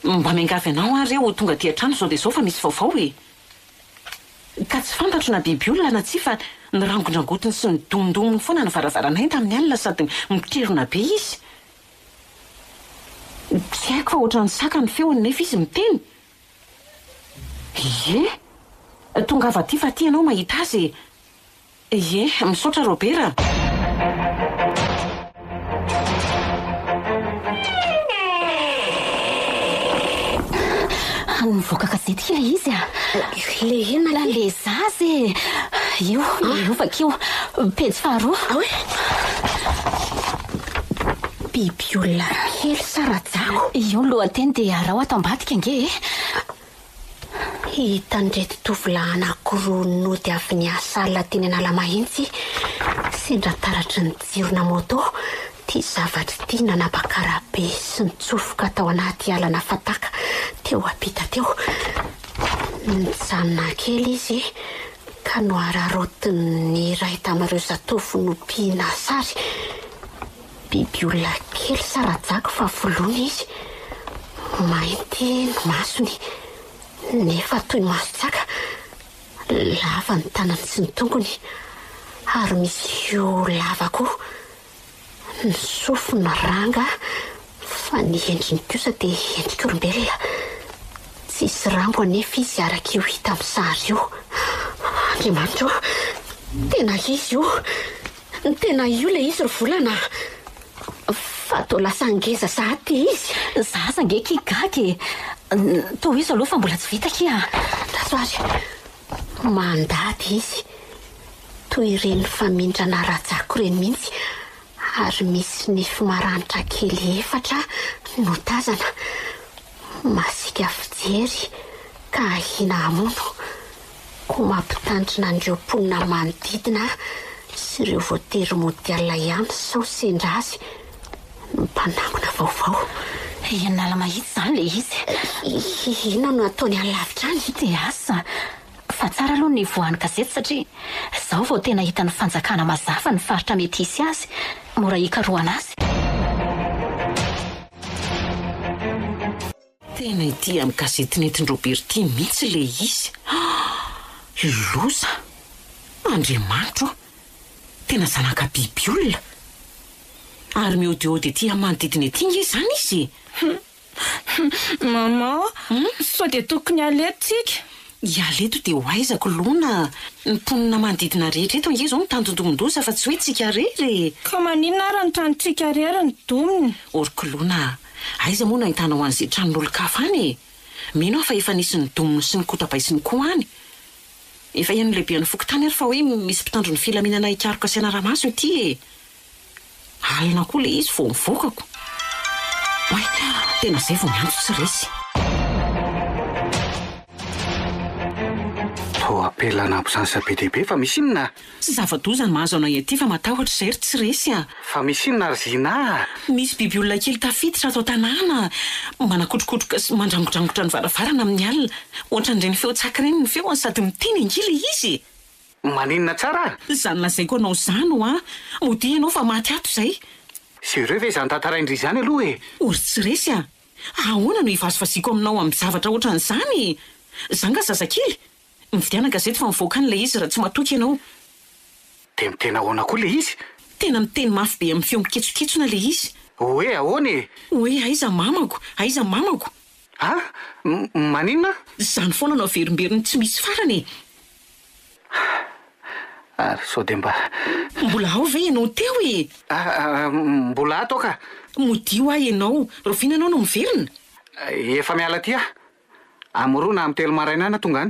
Mba miangavy anao ary aho tonga ty an-trano zao dia zao fa misy vaovao e. Ka tsy fantatro na biby olona na tsy fa ny rangondrangotiny sy ny domdomony foana ny varavaranay tamin'ny alina sady miterona be izy. Tsy haiko fa ohatran'ny saka ny feony nefa izy miteny. Ie, tongava ty fa ty ianao mahita azy. Ie, misaotra Robera. Nivoaka gazety le izy a. Le inona le zazy io vakio pejy faharoa. Biby olona kely sarajako. Io lohateny dia raha ato ambadika nge. Hitandreto tovolahy anankiroa nody avy niasa alina teny Analamahitsy. Sendra taratry ny jirona moto. Ty zavatra ty nanapakarabe sy nitsofoka tao anaty alana fataka teo apita teo. Nijanona kely izy ka noararotiny iray tamin'ireo zatovo nompiana sary. Biby olona kely sarajako fa voloina izy. Mainty ny masony nefa toy ny mason-tsaka. Lava ny tanany sy ny tongony ary misy io lava koa. Ny sofiny ranga fa ny endriny kosa dia endrik'olombelona. Tsisy rambo anefa izy araka io hita amin'ny sary io. Andriamanitra, tena izy io. Tena io le izy ry volana. Fa to lasa ngeza sahady izy. Zaza nge kigaky. To izy aloha fa mbola tsy vita kia. Tasoary, mandady izy. Toy ireny famindrana rajako ireny mihitsy. Ary misy nify maranitra kely 4 no tazana. Masika fijery ka ahina amono. Ko mampitandrina andreo mponina manodidina sy ireo voatery modiala ihany sao sendra azy mpanangona vaovao. Analamahitsy zany le izy. Ino no ataony alavitra any? Dia asa fa tsara aloha ny voan'ny gazety satria zao vao tena hita ny fanjakana mazafa ny faritra mety hisy azy. Mora hikaroana azy. Tena ity amin'ny gazety nentin Roberty mihitsy le izy. Loza. Andriamanitra. Tena zanaka biby olona. Ary miodiody ety amin'ny manodidina ety nge zany izy. Mama, sao dia tokony aletontsika. Ialeto dia ho aizako lona. Ny mponina manodidina rehetra eto nge zao mitandondomondoza fa tsy hoe tsika rery. Ka maninona ary ny tranontsika rery ny dominy? Oriko lona, aiza moa nahitana ho an'izay tranon'olon-kafa any. Mino aho fa efa nisy ny dominy sy ny kotabaisiny koa any. Efa iany lehibe ny fokotany ary fa hoe misy mpitandro ny filaminana ikaroka sy anaramaso ety e. Alina koa le izy vao mivokako. Tena zay vao miantso tsy resy. sao apelana ampisansa be dehibe fa misy inona Sy zava-dozany mahazo anao ety fa matahotra izay ry tsy resy a. fa misy inona ry zina Misy biby olona kely tafiditra atao tanàna manakotrokotroka sy mandrangodrangotra ny varavarana amin'ny alina ohatran'ireny feo tsakireny ny feo sady miteny angila izy. maninona tsara Zany lazaiko anao zany ho a mody ianao fa maty ato izay. sy ireo ve izany tantaraindry izany aloha e Ory tsy resy a. Ahoana no hivazovaziko aminao amin'ny zavatra ohatran'izany. Zanga zazakely mividiana gazety fa mivoaka an'ilay izy raha tsy matoky ianao. de mitena ahoana koa le izy Tena miteny mafy be amin'ny feo miketsoketsona le izy. hoe ahoana e Hoe aiza mamako, aiza mamako. maninona Zany foana no averimberiny tsy misy farany. ary sao de mba Mbola ao ve ianao teo e? mbola ato ka Modio ahy ianao, roviana anao no miverina. efa miala ty amorona amin'ny telo marainana tonga any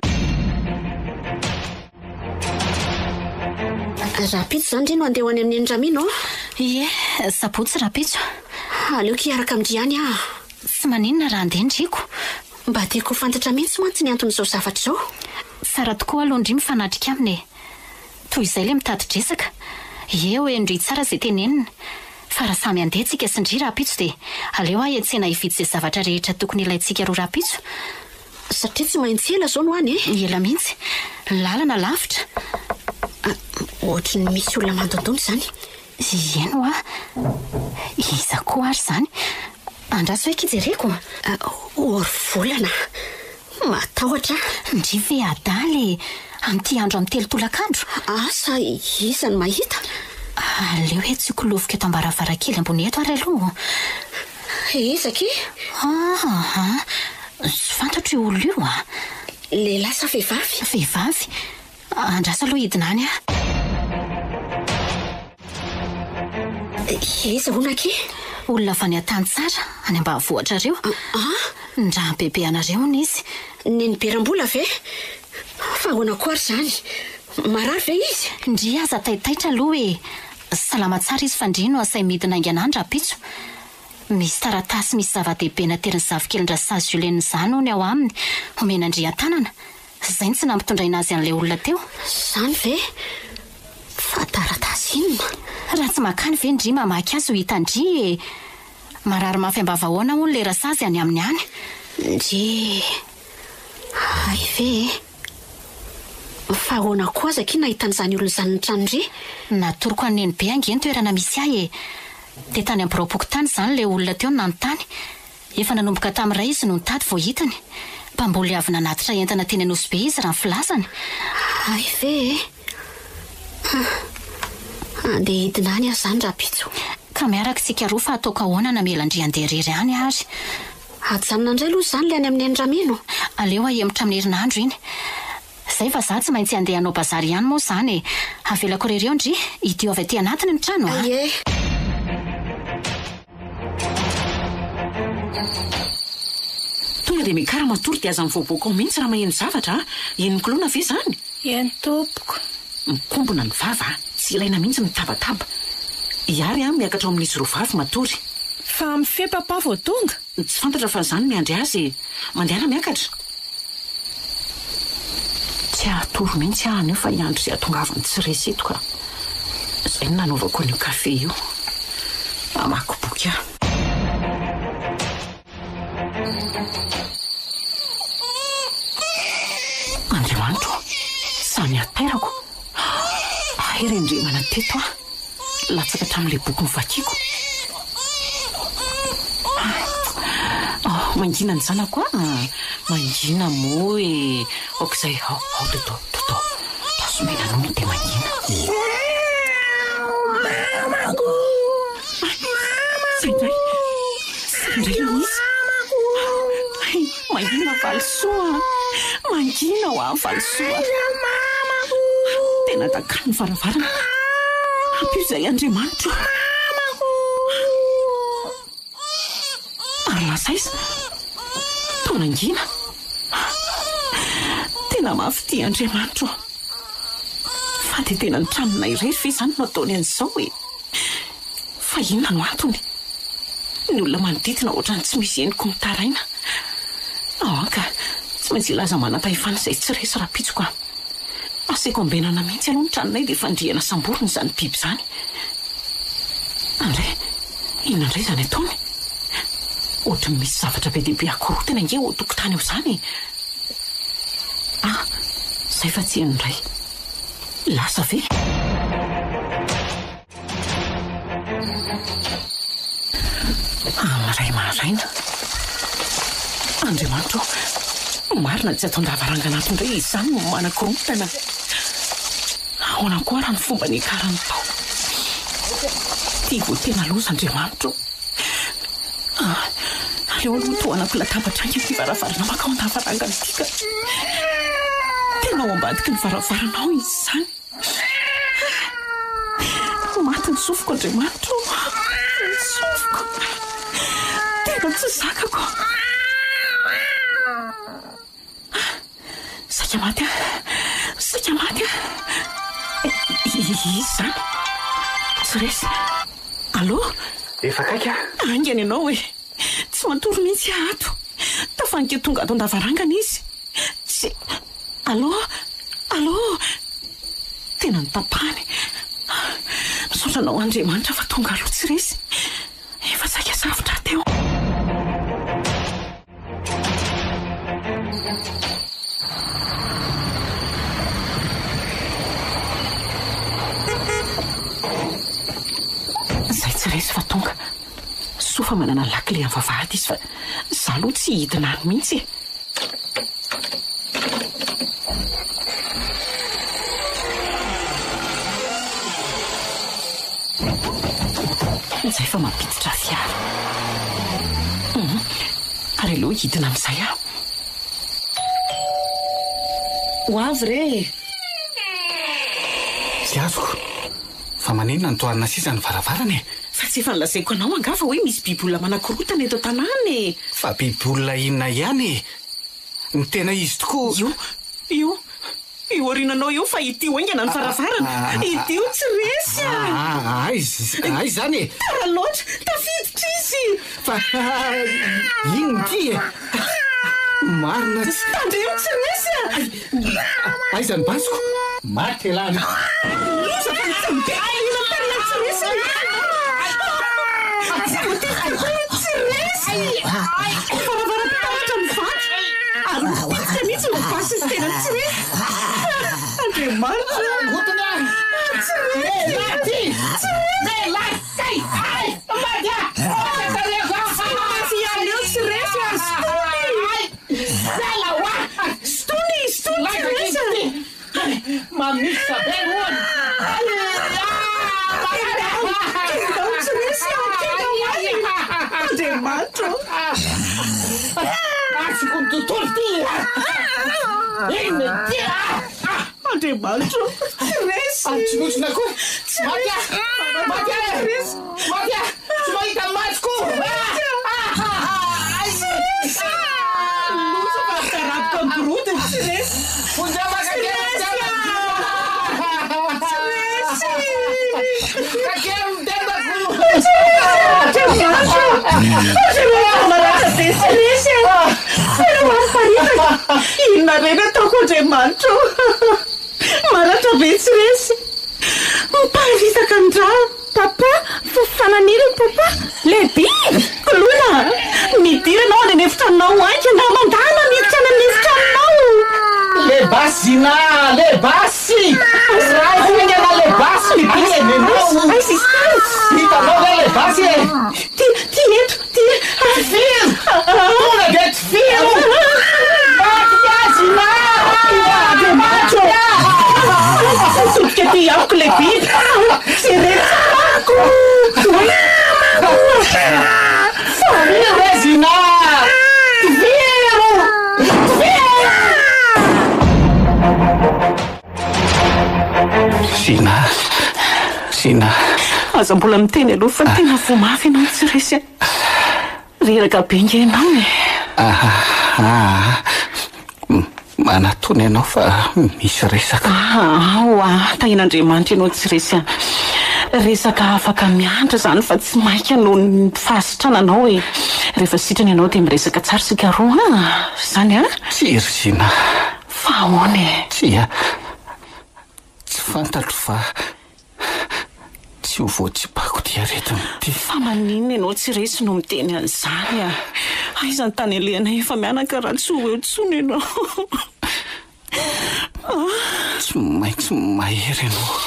Rapitso zany reno andeha ho any amin'ny endramino. Ie, sabotsy rapitso. Aleoko hiaraka amindry any Tsy maninona raha andeha ndriko. mba tiako fantatra mihitsy mantsy ny anton'izao zavatra izao. Sara tokoa aloha ndry mifanatrika aminy e. Toy izay le mitady-dresaka. Ie hoe indry tsara izay tenenina. Fa raha samy andeha tsika sy ndry rapitso dia aleo ahy hiantsena hividy izay zavatra rehetra tokony ilaintsika roa rapitso. Satria tsy maintsy ela zao no any e. Ela mihitsy. Lalana lavitra. Ohatra ny misy olona mandondondro zany. Ieno a. Iza koa ary zany. Andraso hoe kijereko. Ory volana. Matahotra. Ndry ve adaly amin'ity andro amin'ny telo tolakandro. Asa iza ny mahita. Aleo hoe tsy kolovika eto am-baravarakely ambony eto ary aloha. Ezaka e. Sy fantatro io olona io a. Lehilahy sa vehivavy? Vehivavy. Andraso aloha hidinany a. Eza onake? Olona avy any an-tany tsara any ambanivohitra ireo. Ndra bebe anareo hono izy. Neniberam-bola ve? Fa ahoana koa ary zany? Marary ve izy? Ndry aza taitaitra aloha e. Salama tsara izy fa ndry no asay midina ainganany rapitso. Misy taratasy misy zava-dehibe nateriny zavikelin-drasazy Julienne zany hony ao aminy. Omena ndry an-tanana. Zay ny tsy nampitondraina azy an'ilay olona teo. Zany ve? Fa taratasy inona? Raha tsy makany ve ndry mamaky azy ho hitandry e. Marary mafy ambavahoana hono le rasazy any amin'ny any. Ndry ay ve? Fa ahoana koa aza kina hitan'izany olona izany ny trano ndry? Natoroko aneny be angeny toerana misy ahy e. De tany amin'ny Biraopoko tany zany le olona teo nanontany. Efa nanomboka tamin'iray izy no nitady vao hitany. Mpamboly avy nanatitra entana teny Anosy be izy raha ny filazany. Ay ve? Andeha hidina any azy zany rapitso. Ka miaraka tsika roa fa ataoko ahoana namela ndry andeha irery any ary. Ajanona indray aloha zany le any amin'ny endramino. Aleo ahemitra amin'ny herinandro iny. Zay fa za tsy maintsy andeha hanao bazary ihany moa zany e. Avelako ireo ndry hidio avy aty anatiny ny trano a. Ie. Tonga dia mikara matory dia aza mivoaboaka ao mihitsy raha maheno zavatra. Enin-kolona ve zany? Eny tompoko. Mikombona ny vava tsy ilaina mihitsy mitabataba. Iary miakatra ao amin'izy roa vavy matory. Fa mifehy papa vao tonga. Tsy fantatra fa zany miandry azy. Mandehana miakatra. Tsy ahatory mihitsy ahany io fa hiandro izay atongavany tsy resy eto ka. Izay no nanaovako an'io kafe io. Amako boky aho. Andriamanitro, samy atairako. Aherendremana teto aho. Latsaka hatramin'ilay boky novakiako. Mangina ny zanako mangina moa e. Okizay ao toto tasomena nono dia mangina. Mamako. Sindray izy. Mangina valisoa. Mangina ho avy valisoa. Tena takany varavarana. Ampio izay Andriamanitro. Ary lasa izy tonangina. Tena mafy tia Andriamanitro. Fa dia tena ny tranona irery ve izany no ataony an'izao e. Fa inona no antony? Ny olona manodidina ohatrany tsy misy eniko mitaraina. Ka tsy maintsy ilaza manam-pahefana izay tsy resy rapitso ka. Aseko ambenana mihitsy aloha ny tranonay dia fandriana samborony izany biby izany. Andray, inona indray izany ataony? Ohatra misy zavatra be dehibe akorotana inge ao tokotany eo izany. Izay fa tsy indray. Lasa ve? Maray maraina. Andriamanitra, marina tsy atao ndavaranga anaty indray izy izany no manakorontana. Ahoana koa raha ny fomba ny karany tao? Tia vo tena loza Andriamanitra. Aleo aloha tohanako latabatra angy ny varavarana makao ndavaranga nytika. Tena ao ambadiky ny varavaranao izy izany. Maty ny sofiko Andriamanitra. Ny sofiko. Tena tsy zakako. Saika maty saika maty izy izany. Tsy resy. Allo? Efa kaika? Angeny ianao hoe. Tsy matory mihitsy ato. Tafanike tonga ato ndavarangana izy. Tsy. Allo? Tena nitapahany. Misaotranao Andriamanitra fa tonga aloha tsy resy. Efa saika zavatra teo. Zay tsy resy fa tonga. Sofa manana lakile amin'ny vavahady izy fa za aloha tsy hidina any mihitsy. Zay fa mampiditra fiara. Ary aloha hidina amin'izay aho. Ho avy re. Tsy azoko. Fa maninona ny toarina sisa ny varavarana? Fa tsy efa nilazaiko anao angafa hoe misy biby olona manakorotana eto tanàna. Fa biby olona inona ihany? Ny tena izy tokoa. Io orinanao io fa ity oingana ny varavarana. Ity tsy resy. Ai zany. Tara loatra, tafiditra izy. Fa ino ty? Marina. Tandreo tsy resy. Aiza ny basiko? Maty elana. Loza fa tsy mbena tena tsy resy. Tsy resy. Varavara-pitaratra ny vaky. Ary tsy mihitsy ny basy sy tena tsy resy. Andriamanitra. Gotona. Melaty. Melaty. Ai, madya. Tsy resy azy. Zala wa. Stony tsy resy. Mamisa bem hono. Andriamanitra. Con tutto il dia. Andriamanitra. Tsy resy. Tsy na koa. Madya. Tsy mahita masoko. Loza fa tarapika ampirodiny tsy resy. Inona reny ataoko Andriamanitra. Maratra be tsy resy. Miparitaka andra. Papa, fananiry papa. Lehibe, lona. Midiranao any anefitranao anky na mandana miditra any anefitranao. Lebasina, lebasi. Raha lebasi mipirenenao. Hitanao ve lebasi? Ti eto. Fio. Tonga det fio. Matiasina. Sotika ty amiko lehibe. Tsy resako. Resina. Sina. Aza mbola miteny aloha fa tena vomafy ianao tsy resy. Reraka be nge ianao e. Manatony ianao fa misy resaka. Tahin'Andriamanitra ianao tsy resy. Resaka afaka miandra zany fa tsy mainka no ny fahasitrananao e. Rehefa sitrana ianao dia miresaka tsara sika roa. Zany Tsy ry Sina. fa ahoana e. Tsy fantatro fa tsy ho voatsipako ty aretina ty. Fa maninona ianao tsy resy no miteny an'izany a? Aizany tany alehana efa mianaka raha tsy ho eo tsony ianao. Tsy maintsy mahery ianao.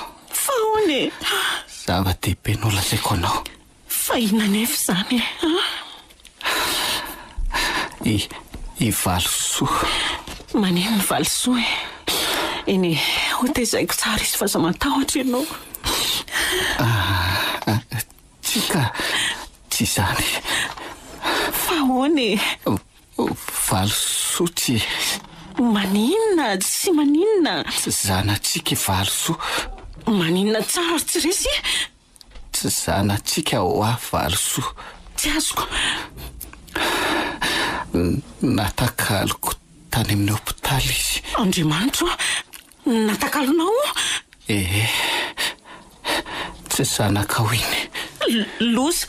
Fa hoane? Zava-dehibe no lazaiko anao. Fa inona nefa izany? I valosoa. Maneno ny valosoa e? Eny ho tezaiko tsara izy fa za matahotra ianao. Tsika tsy izany. Fa hoane? Valosoa tsy. Maninona? Tsy maninona? Tsy zanatsika valosoa. Maninona tsara tsy resy? Tsy zanatsika ho valosoa. Tsy azoko. Natakaloko tany amin'ny hopitaly izy. Andriamanitro, natakalonao? Tsy zanaka iny. Losa,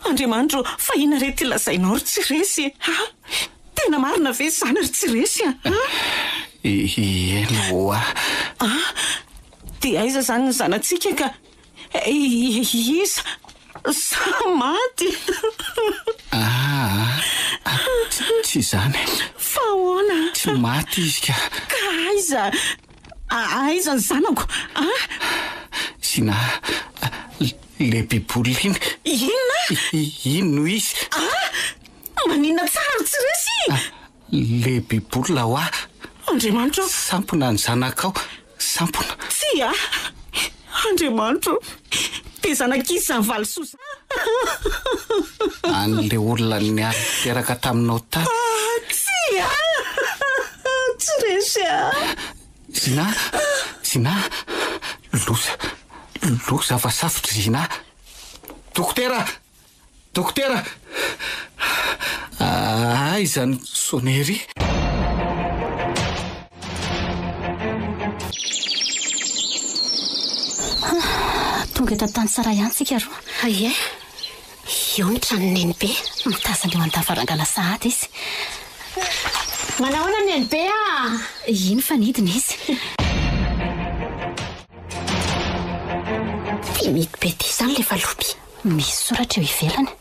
Andriamanitro, fa ina rety lazainao ry tsy resy? Tena marina ve zany ry tsy resy? Eno dia aiza zany ny zanatsika ka iza sa maty? Tsy zany. Fa hoana? Tsy maty izy ka. Ka aiza ny zanako? Sina le biboly iny. Inona? Ino izy? Maninona tsara tsy resy? Le biboly la hoa. Andriamanitro, sampona ny zanakao. Sampona. Tsy Andriamanitro, dia zanak'izy izany valosoa. An'le olona niany teraka taminao tany. Tsy resy Zina loza fa safotra Zina. Dokotera aizany sonery. Tonga eto tany tsara ihany tsika roa. Ie, io ny trano Nenibe. Mitazana eo an-davarangana sahady izy. Manahoana Nenibe Iny fanidina izy. Timity be ty izany le valopy. Misy soratra eo ivelany.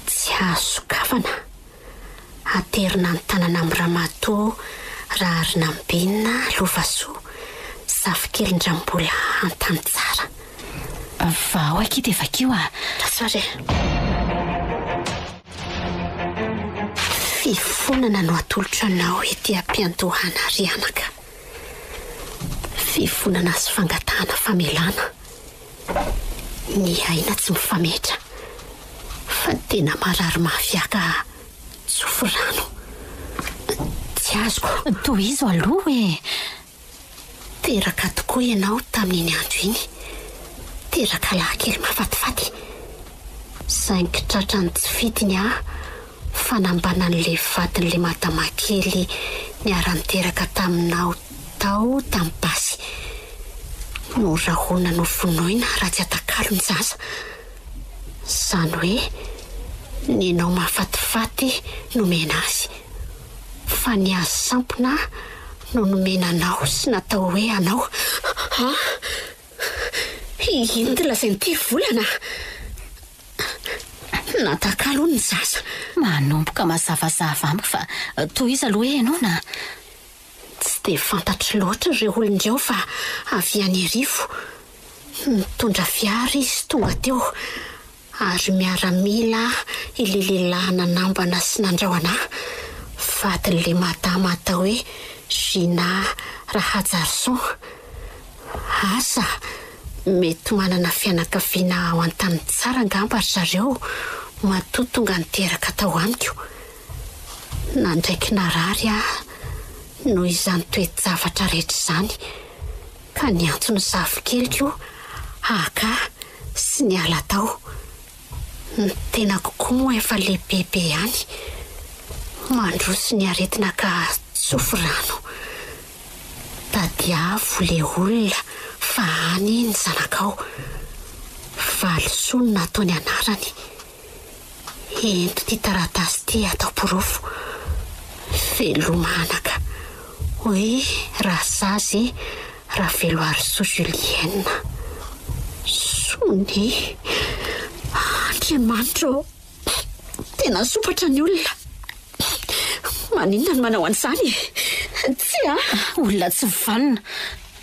Tsy azo sokafana. Aterina ny tanana amin'ny ramatoa, rarina amin'ny benina, lovasoa, safikely ndrambola antany tsara. Vao akity evakio Ratsare. Fifonana no atolotra anao ety ampiantohana rianaka. Fifonana sy fangatahana famelana. Ny aina tsy mifametra, fa tena marary mafiaka tsofo-rano. Tsy azoko. Toy izy aloha Teraka tokoa ianao tamin'iny andro iny. Teraka lahy-kely mafatifaty. Saingy tratra ny tsy fitiny fanambanan'le vadin'le madamakely niara-niteraka taminao tao tamin'ny basy. Norahona no vonoina raha tsy atakalo ny zaza. Zany hoe ninao mafatifaty nomena azy, fa ny azy sampona no nomena anao sy natao hoe anao. Ino ty lazainy ty volana? Natakalo ny zaza. Manomboka mazavazava amiko fa toy izy aloha ianao na? Tsy dia fantatro loatra ireo olon'ireo fa avy any arivo. Mitondra fiara izy tonga teo ary miaramila ilay lehilahy nanambana sy nandraona. Vadin'le madama atao hoe Gina Rahajarson. Asa mety manana fianakaviana ao an-tany tsara angamba ry zareo, matotonga niteraka tao amiko. Nandraiky narary noho izany toe-javatra rehetra izany, ka niantso ny zavikeliko aka sy ny ala tao. Ny tena kokoa moa efa lehibebe ihany, mandroso ny aretina ka tsofo-rano. Tadiavo le olona fa any ny zanakao. Valosoa no nataony anarany. Ento ty taratasy ty atao porofo. Velomanaka hoe raha zazy raha velo Arso Julienne Sony Andriamanitro tena sopatra ny olona maninona ny manao an'izany tsy olona tsy vanina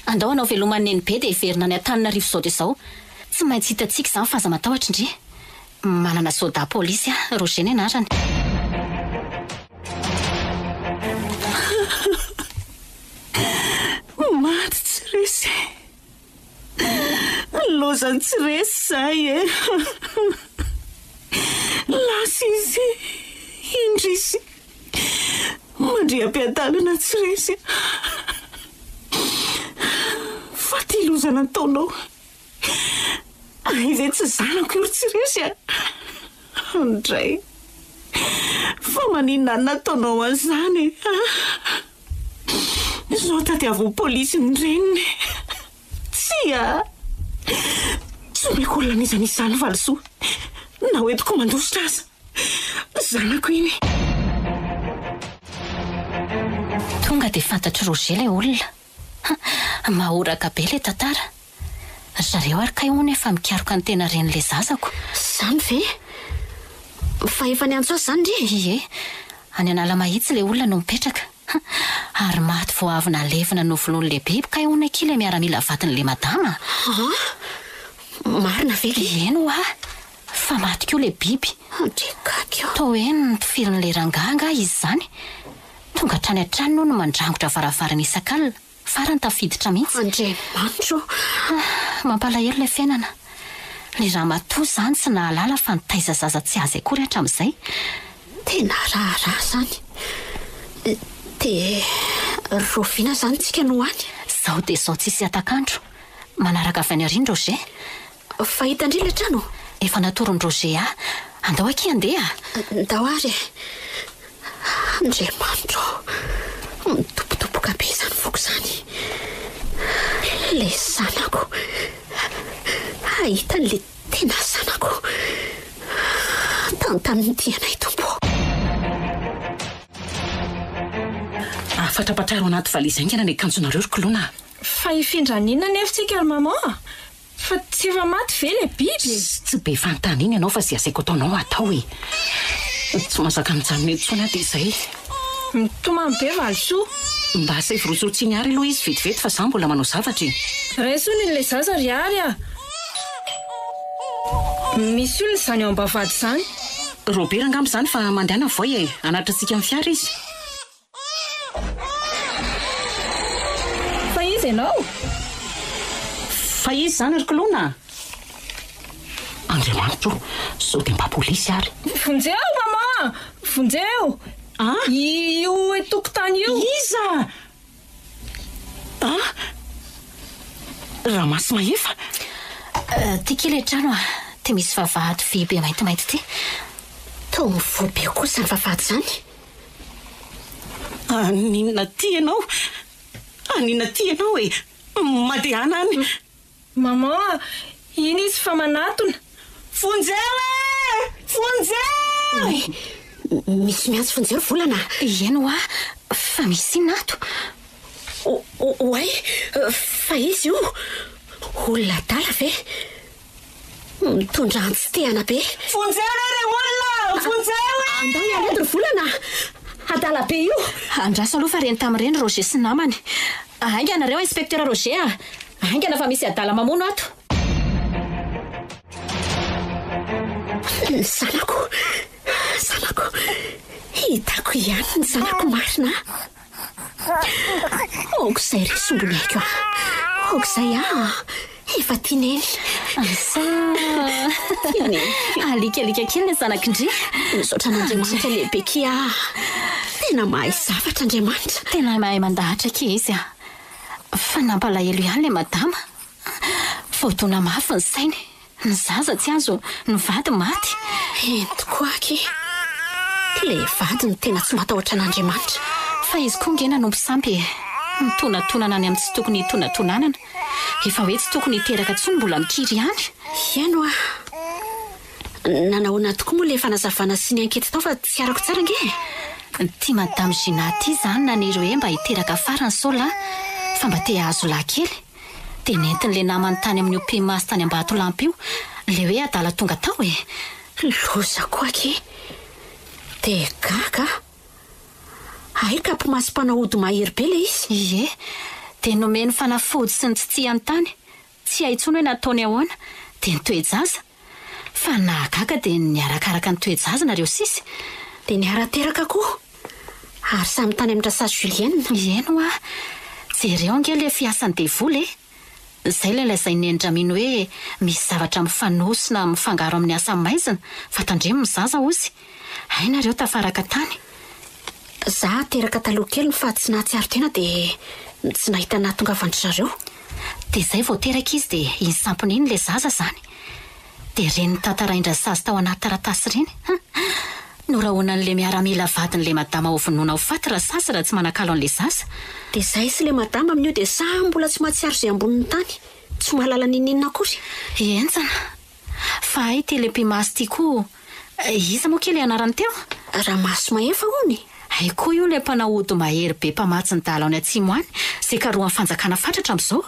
andao anao velomaneny be dia hiverina ny Antananarivo izao dia izao tsy maintsy hitantsika izany fa aza matahotra indri manana soda polisy Roger ny anarany maty tsy resy lozany tsy resy zay lasa izy indrisy mandriam-piadalana tsy resy fa ty lozana ataonao izy tsy zanako io tsy resy andray fa maninona nataonao an'izany zao tadiavo polisy ny reniny tsy meko olona nizany izany valisoa na hoentiko mandositra aza zanako iny tonga dia fantatry Roger ilay olona mahoraka be ilay tantara zareo ary kay hono efa mikaroka ny tena ren'ilay zazako zany ve fa efa ny antso zany ndre ie any anala mahitsy ilay olona no mipetraka ary maty vao avy nalevina novolony lehibe kay hono kila miaramila vatin'ilay madama marina ve eno fa maty koa ilay biby toa hoe nitofirin'ilay ranganga izy zany tonga trany an-trano no mandrangotra varavarana isan-kalina farany tafiditra mihitsy Andriamanitro mampalahelo ilay fiainana ilay raha matoa zany tsy nahalala fa nitaiza zaza tsy azy akory hatramin'izay tena raharaha zany dia roviana zany tsika no any zao dia zao tsisy atakandro manaraka avy any ariany Roger fahita indri ilay trano efa natorony Roger andao aky andeha ndao ary Andriamanitro mitopotopoka be zany foko zany le zanako ahita n'le tena zanako tantamin'ny dianay tompo afatrapatraro anaty valizy aingana ny akanjonareo ry kilona fa hifindranina ny efitsika ary mama fa tsy efa maty ve le biby tsy be fantany iny ianao fa sy asaiko ataonao atao tsy masaka mijanona etsona dia izay mitomany be valisoa mba asay virosotsiny ary aloha izy vetivety fa za mbola manao zavatra raisony n'ilay zaza ry ary misy olona izany ao ambavady izany Robert angambo izany fa mandehana voy anatra antsika amin'ny fiara izy fa izy ianao fa izy zany ry kilona Andriamanitro sao dia mba polisy ary vonjeo mama vonjeo io etokotany io iza raha masy mahefa ty kely trano ty misy vavahady vy be maintimainty ty tao mivoabe kosa ny vavahady zany aninona ty ianao madehana any mama iny izy fa manatona fonjeo misy miantso fonjeo volana eno fa misy nato oay fa izy io olona dala ve mitondra antsytehana be fonjeo re olona andao ialeto ry volana adala be io andraso aloha fa reny tamin'ireny Roger sy namany ainga anareo inspecteur Roger aingana fa misy adala mamono ato zanako hitako ihany ny zanako marina okizay ry sombony aiko okizay efa tianeny alikalika kely ny zanak'indri misaotra n'Andriamanitra lehibe kia tena mahay zavatra Andriamanitra tena mahay mandahatra ke izy fa nampalahelo ihany le madama fotona mafy ny sainy ny zaza tsy azo ny vady maty tokoaky le vady ny tena tsy matahotra n'Andriamanitra fa izy koa ngena nompo sampy mitonatonana any amin'ny tsy tokony tonatonanana efa hoe tsy tokony hiteraka tsony mbola mikiry ihany iano nanahoana tokoa moa le fanazavana sy ny ankety tao fa tsy arako tsara nge ty madame Gina ty zany nanero hoe mba hiteraka farany sola fa mba te azo lahy kely dia nentin'le namany tany amin'ny opimasy tany Ambatolampy io le hoe adala tonga tao e. Loza koaky dia gaga ay ka mpimasy mpanahody mahery be le izy. Ie dia nomeny fanafody sy ny tsitsihany tany tsy haintsony hoe nataony ahoana dia ny toe-jaza fa nahagaga dia niarakaraka ny toe-jaza nareo sisy dia niara-teraka koa ary samy tany amin'ny Rasazy Julienne. Ieno a jereo ange le fiasan'ny devoly zay le lazay nendramino hoe misy zavatra mifanosina mifangaro amin'ny asa maizina fa tandremo ny zaza ozy. Ay nareo tafaraka tany. Za teraka taloha kely fa tsy nahatsiaro tena dia tsy nahita nahatongavandry zareo. Dia zay vao teraka izy dia iny sampony iny le zaza zany dia reny tantarain-drasazy tao anaty taratasy reny. Norahoanan'le miaramila vadin'le madama ho vonoina ho faty Rasazy raha tsy manakalo an'le zaza. Dia zay sy le madama amin'io dia sa mbola tsy mahatsiaro izay ambonin'ny tany tsy mahalala ninina akory. Enjana fa ay telempimasy tia koa iza moa kely anarany teo? Ramaso Maefa hony. Ay koa io le mpanahody mahery be mpamatsy ny dala any atsimo any zay karohan'ny fanjakana fatratra amin'izao.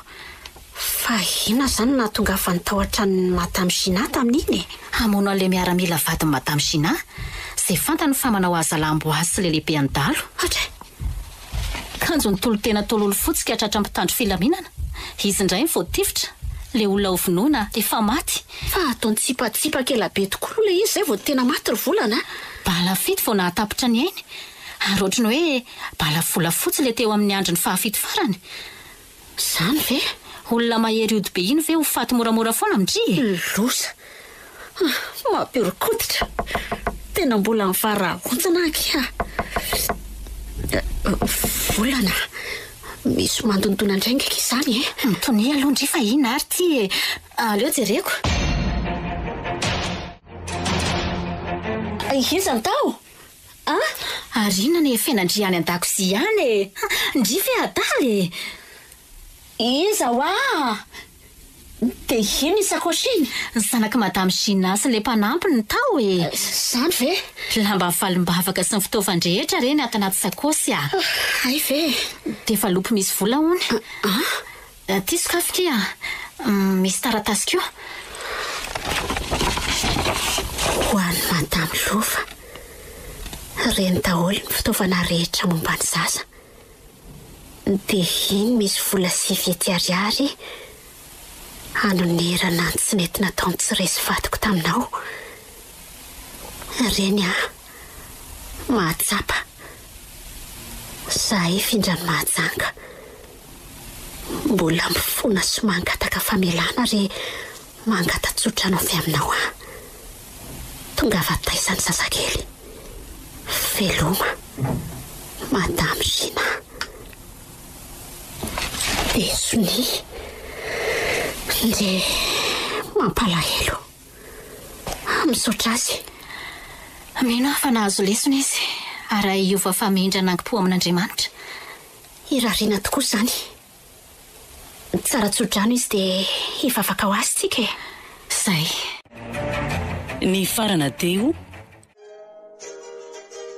Fa ina zany nahatongafa ny tao an-tranon'ny Madame Gina tamin'iny. Hamono an'le miaramila vadin'ny Madame Gina zay fantany fa manao aza lambo azy sy le lehibe an-dalo. Hatra kanjo ny tolo-tena tololo fotsika hatratra mpitandro filaminana. Izy indray ny voatifitra le olona ho vonoina efa maty. Fa ataony tsipatsipaka ela be tokoa le izy zay vao tena maty ry volana. Bala fito vao nahatapitra ny ainy ary ohatrany hoe bala vola fotsy le teo amin'ny andro ny fahafito farany. Zany ve? Olona mahery ody be iny ve ho faty moramora foana amindry? Loza mampiorokoditra tena mbola mivaraontsana akia. Volana misy mandondona ndraingaka izany mitony aloha ndry fa ina ary ty aleo jereko. Iza ny tao? Ary inona ny fenandry any an-dakozia any ndry fe adaly. Iza hoa dia ino ny sakosiny? Ny zanaky Madame Gina sy le mpanampy ny tao Zany ve? Lamba valim-bavaka sy ny fitaovan-drehetra reny ato anaty sakosy Ay ve? dia efa lopo misy vola hony. Ty sokafika misy taratasy koa. Ho an'ny Madame Lova reny daholo ny fitaovana rehetra momba ny zaza. Dia iny misy vola 7 ariary anonerana ny tsy nety nataony tsy resy vadiko taminao. Reny mahatsapa zahay findrany mahajanga mbola mifona sy mangataka famelana re mangatatsotra anao avy aminao tonga vataizany zazakely veloma Madame Gina. Dia soni nde mampalahelo misaotra azy. Mino fa nahazo lesona izy ary iova famindra nangim-po amin'Andriamanitra. Irariana tokoa zany. Tsara tsodrano izy dia hivavaka ho azy tsika Zay ny farana teo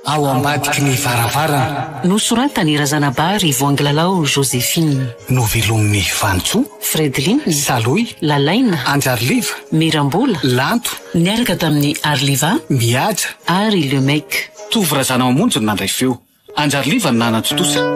ao ambadiky ny varavarana nosoratany Razanabary Voangilalao Joséphine novelomin'ny Vantsoa Fredline Saloy Lalaina Anjariliva Mirambola Lanto niaraka tamin'ny Arliva Mihaja ary Lemec Tovy Razana Mamonjy nandray feo Anjariliva ny nanatotosa